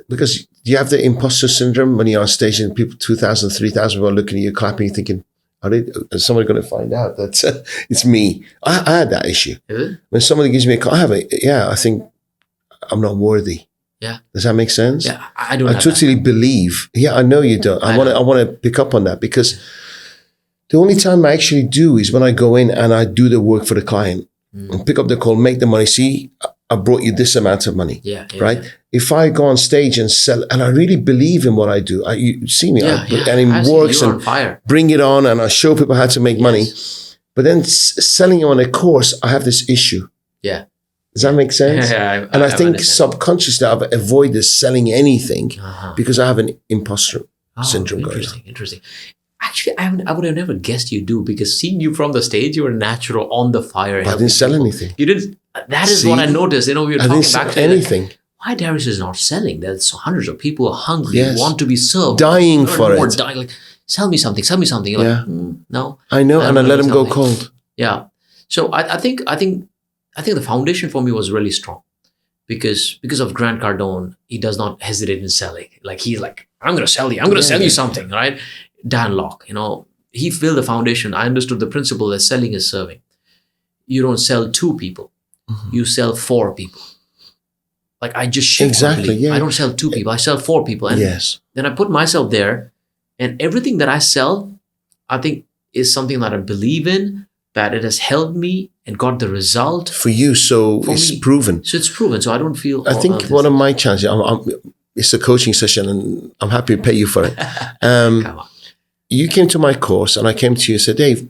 because you have the imposter syndrome when you're on stage and people, 2,000, 3,000 people are looking at you, clapping, thinking, is somebody going to find out that it's me? I had that issue. When somebody gives me a call, I think I'm not worthy. Yeah. Does that make sense? Yeah, I don't. I totally believe. Yeah, I know you don't. I want to pick up on that, because the only time I actually do is when I go in and I do the work for the client and pick up the call, make the money. See, I brought you this amount of money. Right? Yeah. If I go on stage and sell, and I really believe in what I do, you see me, and it works, and bring it on, and I show people how to make money. But then selling on a course, I have this issue. Yeah. Does that make sense? I think subconsciously I've avoided selling anything because I have an imposter syndrome going on. Interesting. Actually, I would have never guessed you do, because seeing you from the stage, you were natural, on the fire. But I didn't sell anything. You didn't. That is what I noticed. You know, we were talking back to anything. Why Dariush is not selling? There's hundreds of people who are hungry, want to be served, dying for it. Dying, like, sell me something. You're like, no. I know, and I let them go cold. Yeah. So I think the foundation for me was really strong, because of Grant Cardone. He does not hesitate in selling. Like, he's like, I'm going to sell you. I'm going to sell you something, right? Dan Lok, you know, he built the foundation. I understood the principle that selling is serving. You don't sell 2 people. You sell 4 people. Like, I just shift. Exactly. Yeah. I don't sell 2 people. I sell 4 people. And then I put myself there, and everything that I sell, I think, is something that I believe in, that it has helped me and got the result for you. So it's proven. So it's proven. So I don't feel. I think one of my challenges. It's a coaching session, and I'm happy to pay you for it. Come on. You came to my course, and I came to you and said, Dave,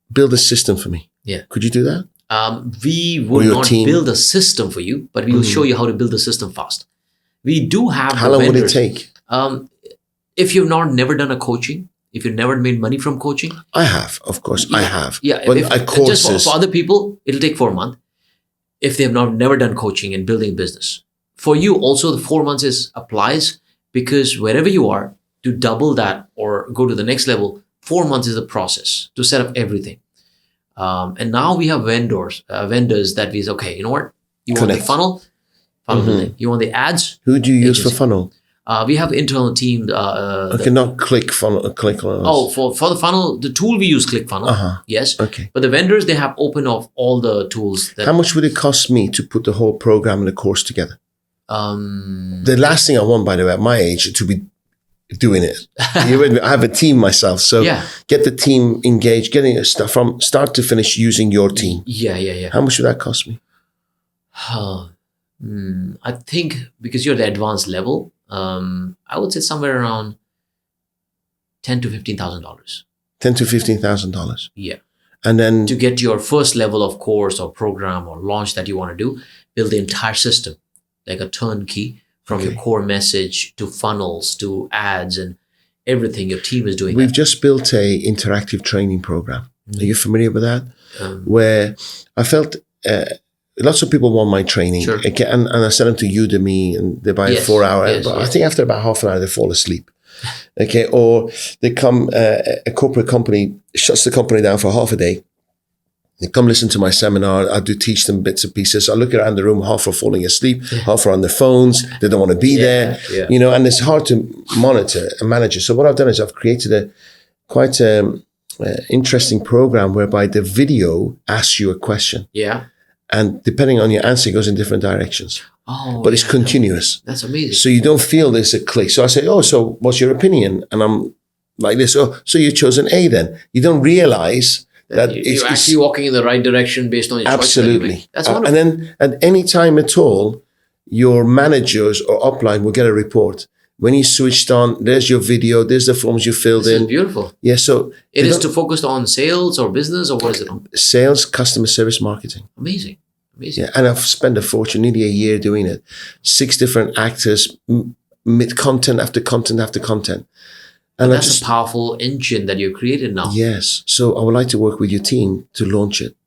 build a system for me. Yeah. Could you do that? We will not build a system for you, but we will show you how to build a system fast. We do have. How long would it take? If you've never done a coaching, if you've never made money from coaching. I have, of course. Yeah. I have. Yeah. But just for other people, it'll take 4 months. If they have never done coaching and building a business. For you also, the 4 months applies, because wherever you are, to double that or go to the next level, 4 months is the process to set up everything. And now we have vendors that we say, okay, you know what? You want the funnel building. You want the ads? Who do you use for funnel? We have internal team. Not ClickFunnels. Oh, for the funnel, the tool we use ClickFunnels. Yes. Okay. But the vendors, they have open of all the tools. How much would it cost me to put the whole program and the course together? The last thing I want, by the way, at my age, to be doing it. I have a team myself, so get the team engaged, getting it stuff from start to finish using your team. Yeah. How much would that cost me? I think because you're the advanced level, I would say somewhere around $10,000 to $15,000. $10,000 to $15,000. Yeah. And then to get your first level of course or program or launch that you want to do, build the entire system, like a turnkey from your core message to funnels to ads and everything. Your team is doing We've just built a interactive training program. Are you familiar with that? Where I felt lots of people want my training. Sure. And I send them to Udemy and they buy a 4-hour. But I think after about half an hour, they fall asleep. Okay. Or they come, a corporate company shuts the company down for half a day. They come listen to my seminar. I do teach them bits and pieces. I look around the room, half are falling asleep, half are on their phones. They don't want to be there, and it's hard to monitor and manage it. So what I've done is I've created a quite interesting program whereby the video asks you a question. Yeah. And depending on your answer, it goes in different directions. Oh, but it's continuous. That's amazing. So you don't feel there's a click. So I say, so what's your opinion? And I'm like this. Oh, so you chose an A then. You don't realize that you're actually walking in the right direction based on your absolutely. choice. That's wonderful. And then at any time at all, your managers or upline will get a report. When you switched on, there's your video, there's the forms you filled in. It's beautiful. Yeah, so it is to focus on sales or business, or what is it on? Sales, customer service, marketing. Amazing. Yeah, and I've spent a fortune, nearly a year doing it. 6 different actors, content after content after content. And that's a powerful engine that you've created now. Yes. So I would like to work with your team to launch it.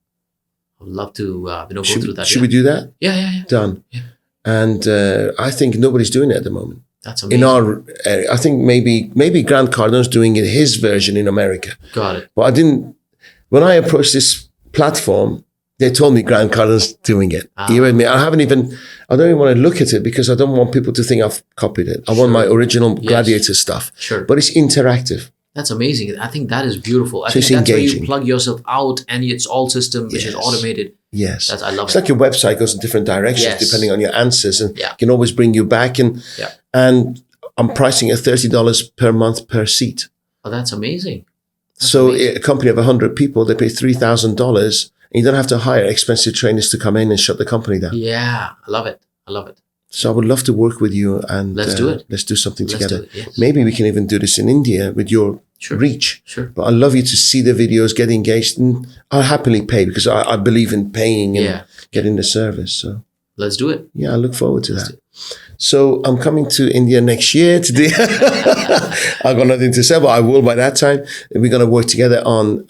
I would love to go through that. Should we do that? Yeah. Done. Yeah. And I think nobody's doing it at the moment. That's amazing. In our area. I think maybe Grant Cardone's doing it, his version in America. Got it. But when I approached this platform, they told me Grant Cardone's doing it. You with me? I don't even want to look at it because I don't want people to think I've copied it. I want my original Gladiator stuff. Sure. But it's interactive. That's amazing. I think that is beautiful. I so think that's engaging. Where you plug yourself out and it's all system, which is automated. Yes. I love it. It's like your website goes in different directions depending on your answers and can always bring you back. And I'm pricing at $30 per month per seat. Oh, that's amazing. A company of 100 people, they pay $3,000. You don't have to hire expensive trainers to come in and shut the company down. Yeah, I love it. So I would love to work with you and let's do it. Let's do something together. Maybe we can even do this in India with your reach. Sure. But I'd love you to see the videos, get engaged, and I'll happily pay because I believe in paying and getting the service. So let's do it. Yeah, I look forward to that. So I'm coming to India next year to do. I've got nothing to say, but I will by that time. We're going to work together on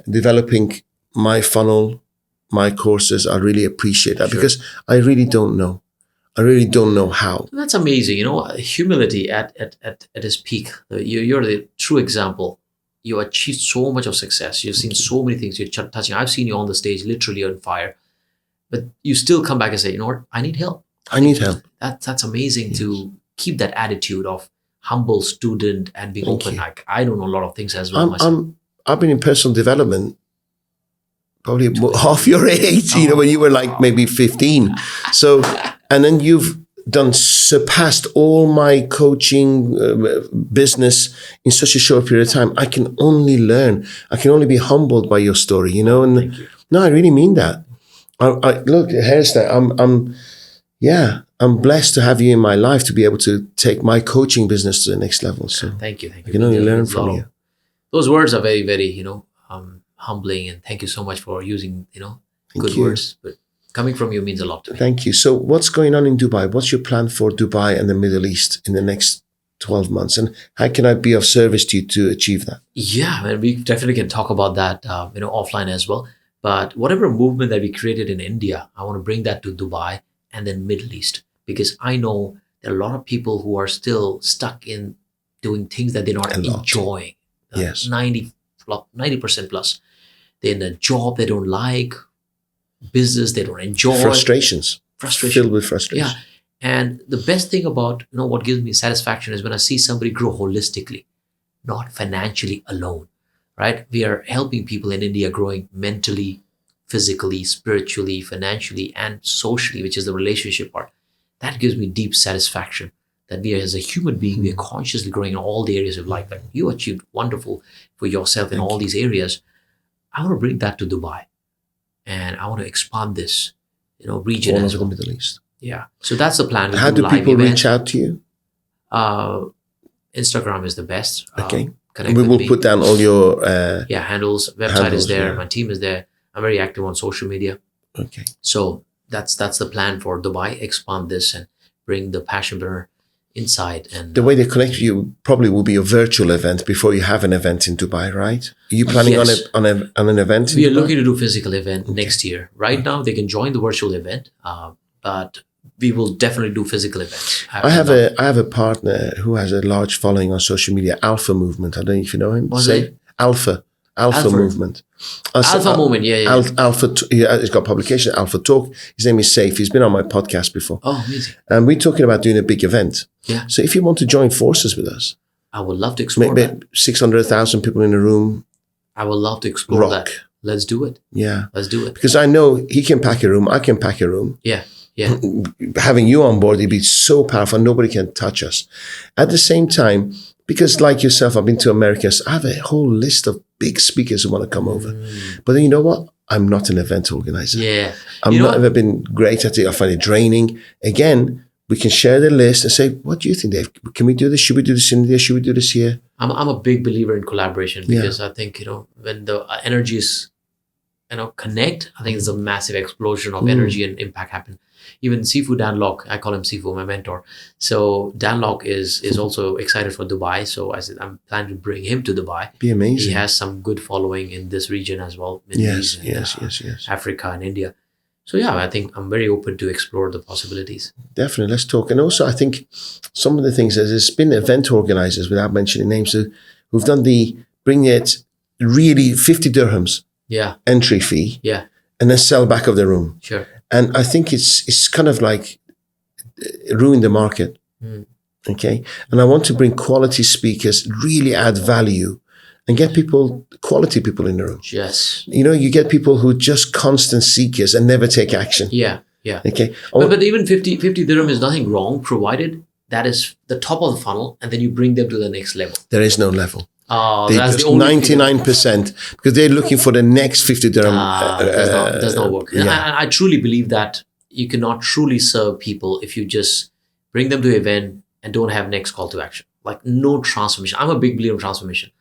developing my funnel, my courses. I really appreciate that because I really don't know. I really don't know how. That's amazing. Humility at its peak. You're the true example. You achieved so much of success. You've seen so many things you're touching. I've seen you on the stage, literally on fire. But you still come back and say, you know what? I need help. I need help. That's amazing to keep that attitude of humble student and being open. Like, I don't know a lot of things as well myself. I've been in personal development probably half your age, when you were like maybe 15. So, and then you've surpassed all my coaching business in such a short period of time. I can only learn. I can only be humbled by your story, And thank you. No, I really mean that. I look, hairstyle. I'm blessed to have you in my life to be able to take my coaching business to the next level. So thank you. I can only learn from you. Those words are very, very, humbling, and thank you so much for using, good words. But coming from you means a lot to me. Thank you. So what's going on in Dubai? What's your plan for Dubai and the Middle East in the next 12 months? And how can I be of service to you to achieve that? Yeah, and we definitely can talk about that, offline as well. But whatever movement that we created in India, I want to bring that to Dubai and then Middle East, because I know there are a lot of people who are still stuck in doing things that they're not enjoying. Yes. 90% plus. They're in a job they don't like, business they don't enjoy. Frustration. Filled with frustration. Yeah. And the best thing about, what gives me satisfaction is when I see somebody grow holistically, not financially alone, right? We are helping people in India growing mentally, physically, spiritually, financially, and socially, which is the relationship part. That gives me deep satisfaction that we as a human being, we are consciously growing in all the areas of life. Like you achieved wonderful for yourself in all these areas. I want to bring that to Dubai, and I want to expand this, region all as over well. the Middle East. Yeah. So that's the plan. How do people reach out to you? Instagram is the best. Okay. connect We with will me. put down all your handles. Website handles, is there. yeah. My team is there. I'm very active on social media. Okay. So that's the plan for Dubai. Expand this and bring the Passionpreneur inside. And The way they connect with you probably will be a virtual event before you have an event in Dubai, right? Are you planning Yes. on an event? we in are Dubai? looking to do physical event next year. Right now, they can join the virtual event, but we will definitely do physical events. I have a partner who has a large following on social media, Alpha Movement. I don't know if you know him. What's Say it? Alpha Movement. Alpha Movement, yeah. He's got publication, Alpha Talk. His name is Safe. He's been on my podcast before. Oh, amazing. And we're talking about doing a big event. Yeah. So if you want to join forces with us, I would love to explore maybe that. 600,000 people in a room. I would love to explore Rock. that. Let's do it. Yeah. Let's do it. Because I know he can pack a room. I can pack a room. Yeah. Yeah. Having you on board, it'd be so powerful. Nobody can touch us. At the same time, because like yourself, I've been to America. So I have a whole list of big speakers who want to come over. But then you know what? I'm not an event organizer. Yeah. I've not ever been great at it. I find it draining. Again, we can share the list and say, what do you think, Dave? Can we do this? Should we do this in India? Should we do this here? I'm a big believer in collaboration because I think, when the energies, connect, I think there's a massive explosion of energy and impact happen. Even Sifu Dan Lok, I call him Sifu, my mentor. So Dan Lok is also excited for Dubai. So I said, I'm planning to bring him to Dubai. Be amazing. He has some good following in this region as well. Middle East and, Africa and India. So yeah, I think I'm very open to explore the possibilities. Definitely. Let's talk. And also, I think some of the things, there's been event organizers, without mentioning names, who've done bring it really 50 dirhams entry fee and then sell back of the room. Sure. And I think it's kind of like ruin the market. Okay. And I want to bring quality speakers, really add value and get quality people in the room. Yes. You get people who are just constant seekers and never take action. Yeah. Yeah. Okay. But even 50 dirham is nothing wrong, provided that is the top of the funnel and then you bring them to the next level. There is no level. Oh, that's the only 99% because they're looking for the next 50 dirham. Does not work. Yeah. I truly believe that you cannot truly serve people if you just bring them to an event and don't have next call to action. Like no transformation. I'm a big believer in transformation.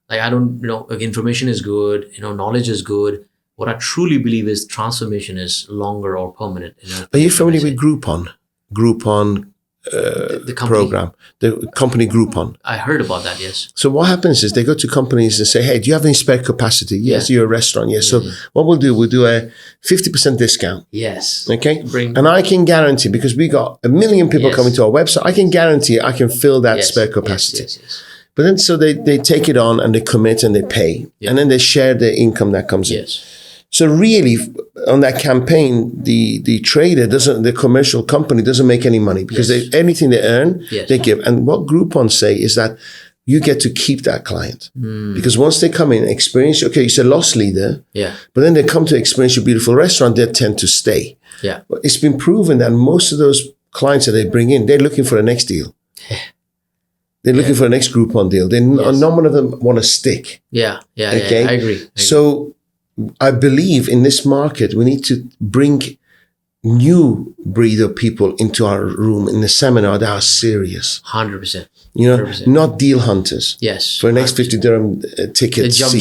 Like I don't, information is good, knowledge is good. What I truly believe is transformation is longer or permanent. Are you familiar with Groupon? Groupon the company program, the company Groupon. I heard about that, yes. So what happens is they go to companies and say, hey, do you have any spare capacity? Yes, you're a restaurant. Yes. So what we'll do a 50% discount. Yes. Okay. And I can guarantee, because we got 1 million people coming to our website, I can guarantee I can fill that spare capacity. Yes. But then so they take it on and they commit and they pay. And then they share the income that comes in. So really, on that campaign, the trader the commercial company doesn't make any money because anything they earn, they give. And what Groupon say is that you get to keep that client because once they come in, experience, okay, it's a loss leader, but then they come to experience your beautiful restaurant, they tend to stay. But it's been proven that most of those clients that they bring in, they're looking for the next deal. They're looking for the next Groupon deal. None of them want to stick. Okay? I agree. So I believe in this market, we need to bring new breed of people into our room in the seminar that are serious. 100%. 100%. Not deal hunters. Yes. For the next 50 dirham ticket. Jump.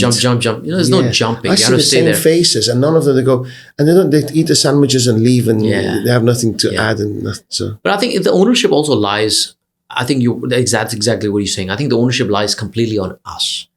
There's no jumping. I see the same faces, and none of them, they go, and they eat the sandwiches and leave, and they have nothing to add. And nothing, so. But I think if the ownership also lies, I think that's exactly what you're saying. I think the ownership lies completely on us.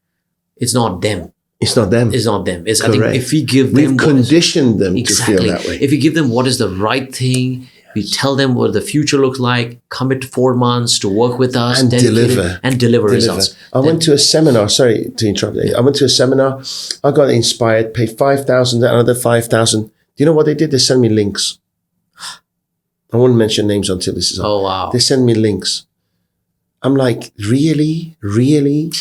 It's not them. It's not them. It's not them. I think if we give them... We've conditioned them to feel that way. If we give them what is the right thing, we tell them what the future looks like, commit 4 months to work with us. And deliver results. I went to a seminar. Sorry to interrupt. I went to a seminar. I got inspired, paid 5,000, another 5,000. Do you know what they did? They sent me links. I won't mention names until this is on. Oh, wow. They send me links. I'm like, really? Really?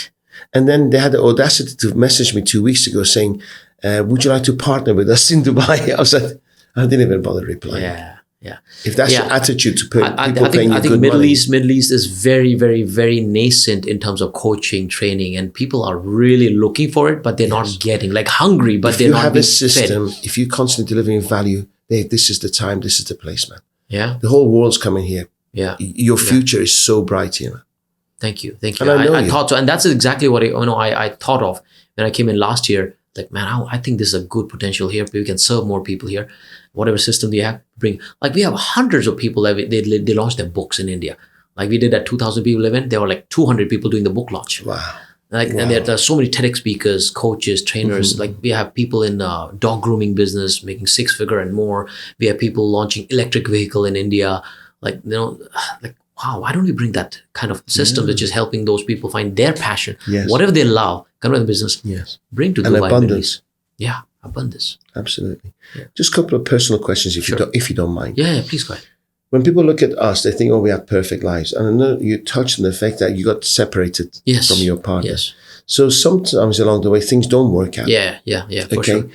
And then they had the audacity to message me 2 weeks ago saying, would you like to partner with us in Dubai? I was like, I didn't even bother replying. Yeah. If that's your attitude to people I paying you think good Middle money. East is very, very, very nascent in terms of coaching, training, and people are really looking for it, but they're not getting, like hungry, but they're not being fed. If you have a system, if you're constantly delivering value, this is the time, this is the place, man. Yeah. The whole world's coming here. Yeah. Your future is so bright here. Thank you. And I thought so, and that's exactly what I thought of when I came in last year. Like, man, I think there's a good potential here. We can serve more people here. Whatever system they have, bring. Like, we have hundreds of people that they launched their books in India. Like, we did that 2,000 people event. There were like 200 people doing the book launch. Wow. And there's so many TEDx speakers, coaches, trainers. Like, we have people in dog grooming business making 6-figure and more. We have people launching electric vehicle in India. Like, like, wow, why don't we bring that kind of system which is helping those people find their passion, whatever they love, come to the business, bring to Dubai. Abundance. Yeah, abundance. Absolutely. Yeah. Just a couple of personal questions, if you don't mind. Yeah, please go ahead. When people look at us, they think, oh, we have perfect lives. And I know you touched on the fact that you got separated from your partner. Yes. So sometimes along the way, things don't work out. Yeah, for sure.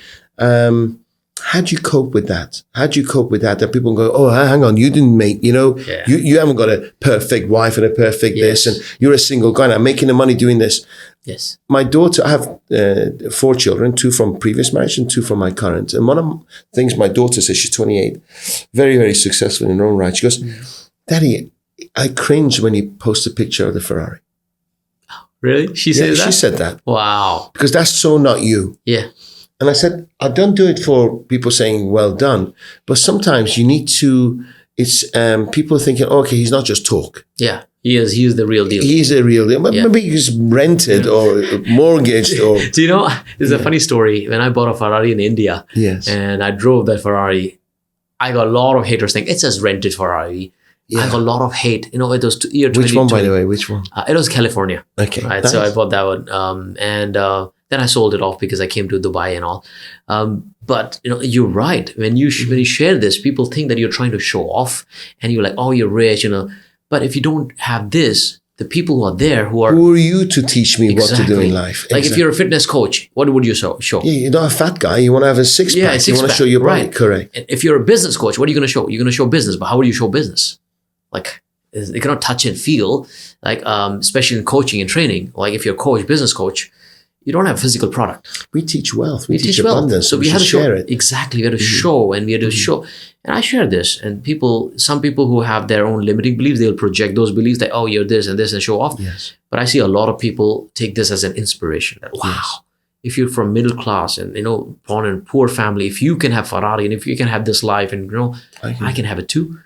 How do you cope with that? That people go, oh, hang on, you didn't make, you haven't got a perfect wife and a perfect this, and you're a single guy. And I'm making the money doing this. Yes. My daughter, I have 4 children, 2 from previous marriage and 2 from my current. And one of the things my daughter says, she's 28, very, very successful in her own right. She goes, Daddy, I cringe when you post a picture of the Ferrari. Really? She said that? She said that. Wow. Because that's so not you. Yeah. And I said, I don't do it for people saying, well done. But sometimes you need to, it's people thinking, okay, he's not just talk. Yeah. He is the real deal. He's a real deal. Maybe he's rented or mortgaged or... Do you know, there's a funny story. When I bought a Ferrari in India, and I drove that Ferrari, I got a lot of haters saying, it's just rented Ferrari. I got a lot of hate. It was year 2020. Which one, by the way? Which one? It was California. Okay. Right. Nice. So I bought that one. And then I sold it off because I came to Dubai and all. But you're right. When you share this, people think that you're trying to show off, and you're like, oh, you're rich, But if you don't have this, the people who are there who are you to teach me what to do in life? Like if you're a fitness coach, what would you show? Yeah, you're not a fat guy. You want to have a six-pack. You want to show your body. Right. Correct. And if you're a business coach, what are you going to show? You're going to show business, but how will you show business? Like, you cannot touch and feel, like, especially in coaching and training. Like if you're a coach, business coach, you don't have a physical product. We teach wealth. We teach abundance. So we have to share it. Exactly. We have to show, and we have to show. And I share this, and some people who have their own limiting beliefs, they'll project those beliefs that, oh, you're this and this, and show off. Yes. But I see a lot of people take this as an inspiration. That, wow. If you're from middle class and, born in a poor family, if you can have Ferrari and if you can have this life, and, I can have it too.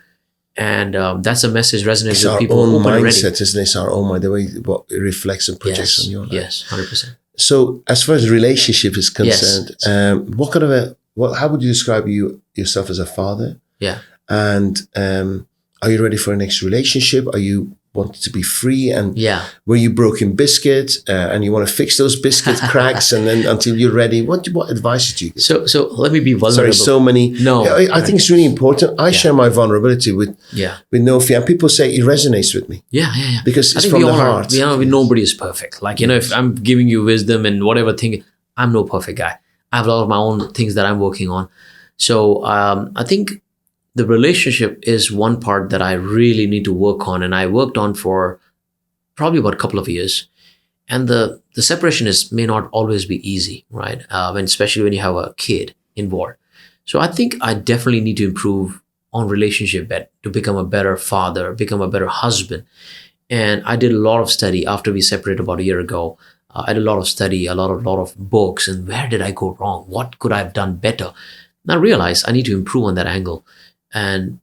And that's a message resonates with people. It's our own mindset, isn't it? It's our own mind, the way what it reflects and projects on your life. Yes, 100%. So as far as relationship is concerned, what kind of how would you describe yourself as a father? Yeah. And are you ready for a next relationship? Are you wanting to be free? And were you broken biscuit and you want to fix those biscuit cracks and then until you're ready? What advice did you give? So let me be vulnerable. Sorry, so many. No. I think it's really important. I share my vulnerability with no fear. And people say it resonates with me. Yeah. Because it's from the heart. Nobody is perfect. Like, if I'm giving you wisdom and whatever thing, I'm no perfect guy. I have a lot of my own things that I'm working on. So I think the relationship is one part that I really need to work on. And I worked on for probably about a couple of years. And the separation may not always be easy, right? Especially when you have a kid involved. So I think I definitely need to improve on relationship to become a better father, become a better husband. And I did a lot of study after we separated about a year ago. I did a lot of study, a lot of books, and where did I go wrong? What could I have done better? And I realized I need to improve on that angle. And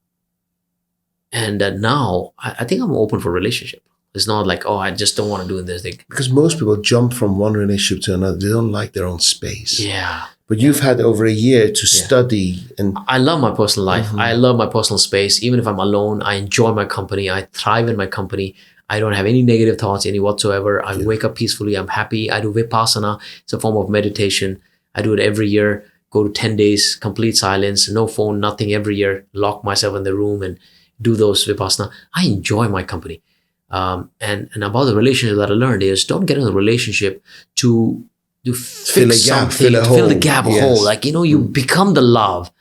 now I think I'm open for relationship. It's not like, oh, I just don't want to do this thing. Because most people jump from one relationship to another. They don't like their own space. Yeah. But you've had over a year to study. And I love my personal life. I love my personal space. Even if I'm alone, I enjoy my company. I thrive in my company. I don't have any negative thoughts, any whatsoever. I wake up peacefully. I'm happy. I do Vipassana. It's a form of meditation. I do it every year. Go to 10 days, complete silence, no phone, nothing every year, lock myself in the room and do those Vipassana. I enjoy my company. And about the relationship that I learned is don't get in a relationship to fix something, to fill the gap, a hole. Like, you become the love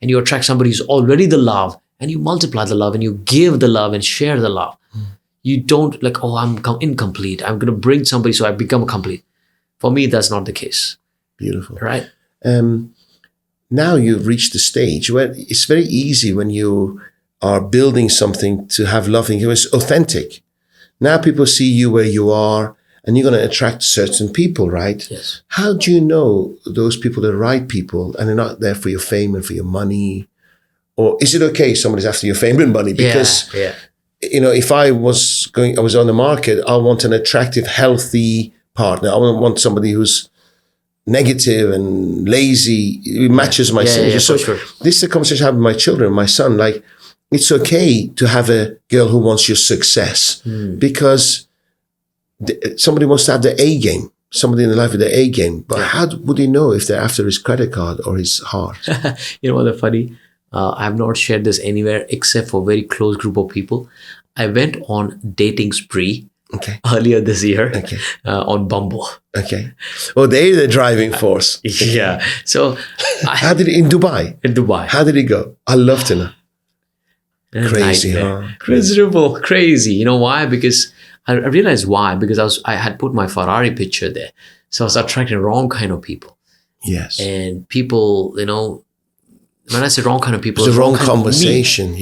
and you attract somebody who's already the love and you multiply the love and you give the love and share the love. You don't like, oh, I'm incomplete. I'm going to bring somebody so I become complete. For me, that's not the case. Beautiful. Right? Now you've reached the stage where it's very easy when you are building something to have loving. It's authentic. Now people see you where you are, and you're going to attract certain people, right? Yes. How do you know those people are the right people and they're not there for your fame and for your money? Or is it okay if somebody's after your fame and money? Because, if I was on the market, I want an attractive, healthy partner. I don't want somebody who's negative and lazy. It matches my signature. So this is a conversation I have with my children, my son. Like, it's okay to have a girl who wants your success because somebody wants to have the A game. Somebody in the life with the A game. But how would he know if they're after his credit card or his heart? You know what's funny? I have not shared this anywhere except for a very close group of people. I went on dating spree earlier this year on Bumble. Okay. Oh, they're the driving force. Yeah. So how did it in Dubai? In Dubai. How did it go? I love to know. Crazy, huh? Miserable, crazy. You know why? Because I realized why. Because I had put my Ferrari picture there. So I was attracting the wrong kind of people. Yes. And people, when I say wrong kind of people, it's the wrong conversation.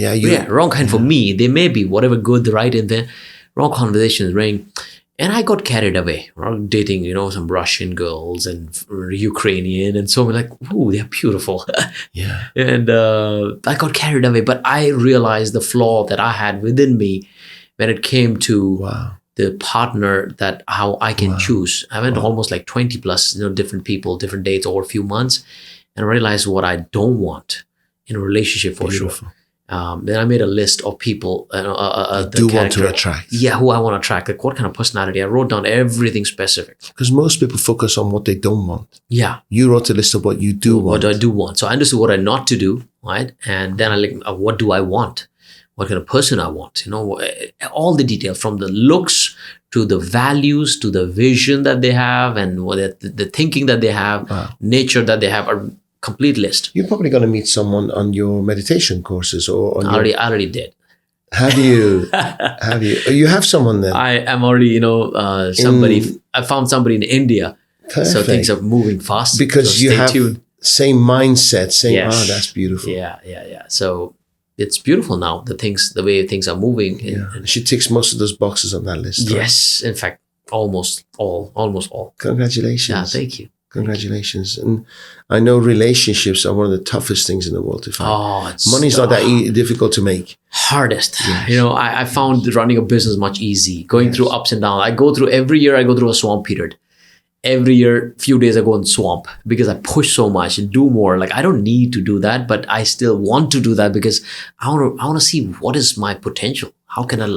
Wrong kind for me. They may be whatever good, the right in there. Wrong conversations ring. And I got carried away, dating, some Russian girls and Ukrainian. And so I'm like, ooh, they're beautiful. Yeah. And I got carried away. But I realized the flaw that I had within me when it came to the partner, that how I can choose. I went to almost like 20 plus, different people, different dates over a few months. And I realized what I don't want in a relationship for sure. Then I made a list of people. Want to attract. Yeah, who I want to attract. Like what kind of personality. I wrote down everything specific. Because most people focus on what they don't want. Yeah. You wrote a list of what you do want. What I do want. So I understood what I not to do, right? And then what do I want? What kind of person I want? All the details from the looks to the values to the vision that they have and the thinking that they have, nature that they have, a complete list. You're probably going to meet someone on your meditation courses or on I already did. Have you? You have someone then? I am already, somebody. I found somebody in India. Perfect. So things are moving fast. Because so you have tuned. Same mindset. Yes. That's beautiful. Yeah. So it's beautiful now. The way things are moving. She ticks most of those boxes on that list. Yes. Right? In fact, almost all. Congratulations. Yeah, thank you. Congratulations. And I know relationships are one of the toughest things in the world to find. Money's not that difficult to make. Hardest. Yes. I found running a business much easy. Going through ups and downs. Every year I go through a swamp period. Every year, few days I go in swamp because I push so much and do more. Like I don't need to do that, but I still want to do that because I want to see what is my potential. How can I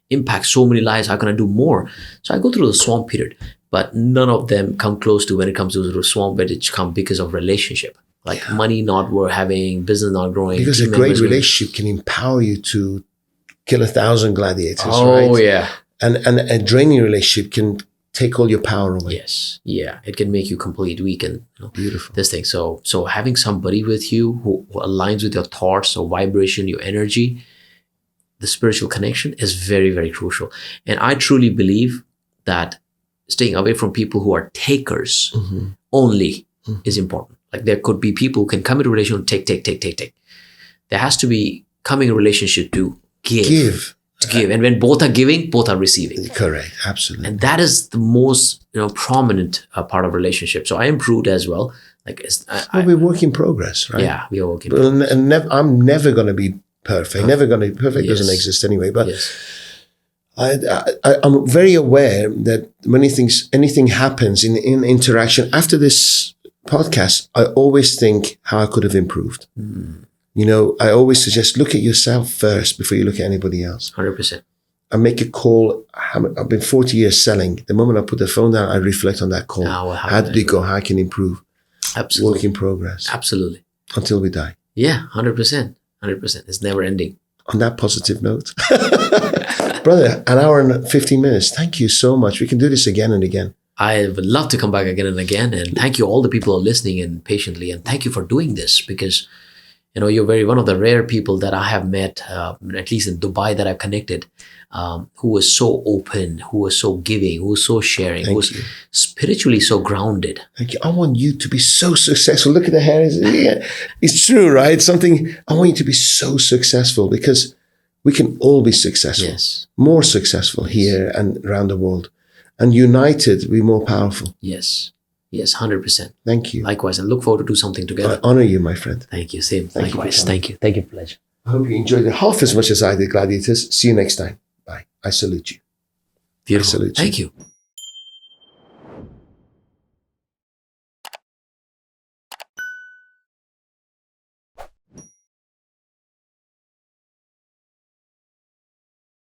impact so many lives? How can I do more? So I go through the swamp period, but none of them come close to when it comes to the swamp where it comes because of relationship. Like money not worth having, business not growing. Because a great relationship can empower you to kill 1,000 gladiators, right? Oh, yeah. And a draining relationship can take all your power away. Yes. Yeah. It can make you complete weak and beautiful. This thing. So having somebody with you who aligns with your thoughts or vibration, your energy, the spiritual connection is very, very crucial. And I truly believe that staying away from people who are takers only is important. Like there could be people who can come into a relationship, take. There has to be coming in a relationship to give. To give. And when both are giving, both are receiving. Correct. Absolutely. And that is the most prominent part of relationship. So I improved as well. We're work in progress, right? Yeah, we are working in progress. And I'm never going to be perfect. Never going to be perfect. Doesn't exist anyway. But I'm very aware that when anything happens in interaction after this podcast, I always think how I could have improved. I always suggest look at yourself first before you look at anybody else. 100%. I make a call. I've been 40 years selling. The moment I put the phone down, I reflect on that call. How did it go? How I can improve? Absolutely. Work in progress. Absolutely. Until we die. Yeah, 100%. 100%. It's never ending. On that positive note. Brother, an hour and 15 minutes. Thank you so much. We can do this again and again. I would love to come back again and again. And thank you all the people who are listening and patiently. And thank you for doing this because you're one of the rare people that I have met, at least in Dubai, that I've connected, who was so open, who was so giving, who was so sharing, who was spiritually so grounded. Thank you. I want you to be so successful. Look at the hair. It's true, right? I want you to be so successful because we can all be successful. Yes. More successful here and around the world. And united, we're more powerful. Yes. Yes, 100%. Thank you. Likewise, and look forward to do something together. I honor you, my friend. Thank you. Same. Thank you. Likewise. Thank you. Thank you. Pleasure. I hope you enjoyed it half as much as I did, Gladiators. See you next time. Bye. I salute you. Beautiful. I salute you. Thank you.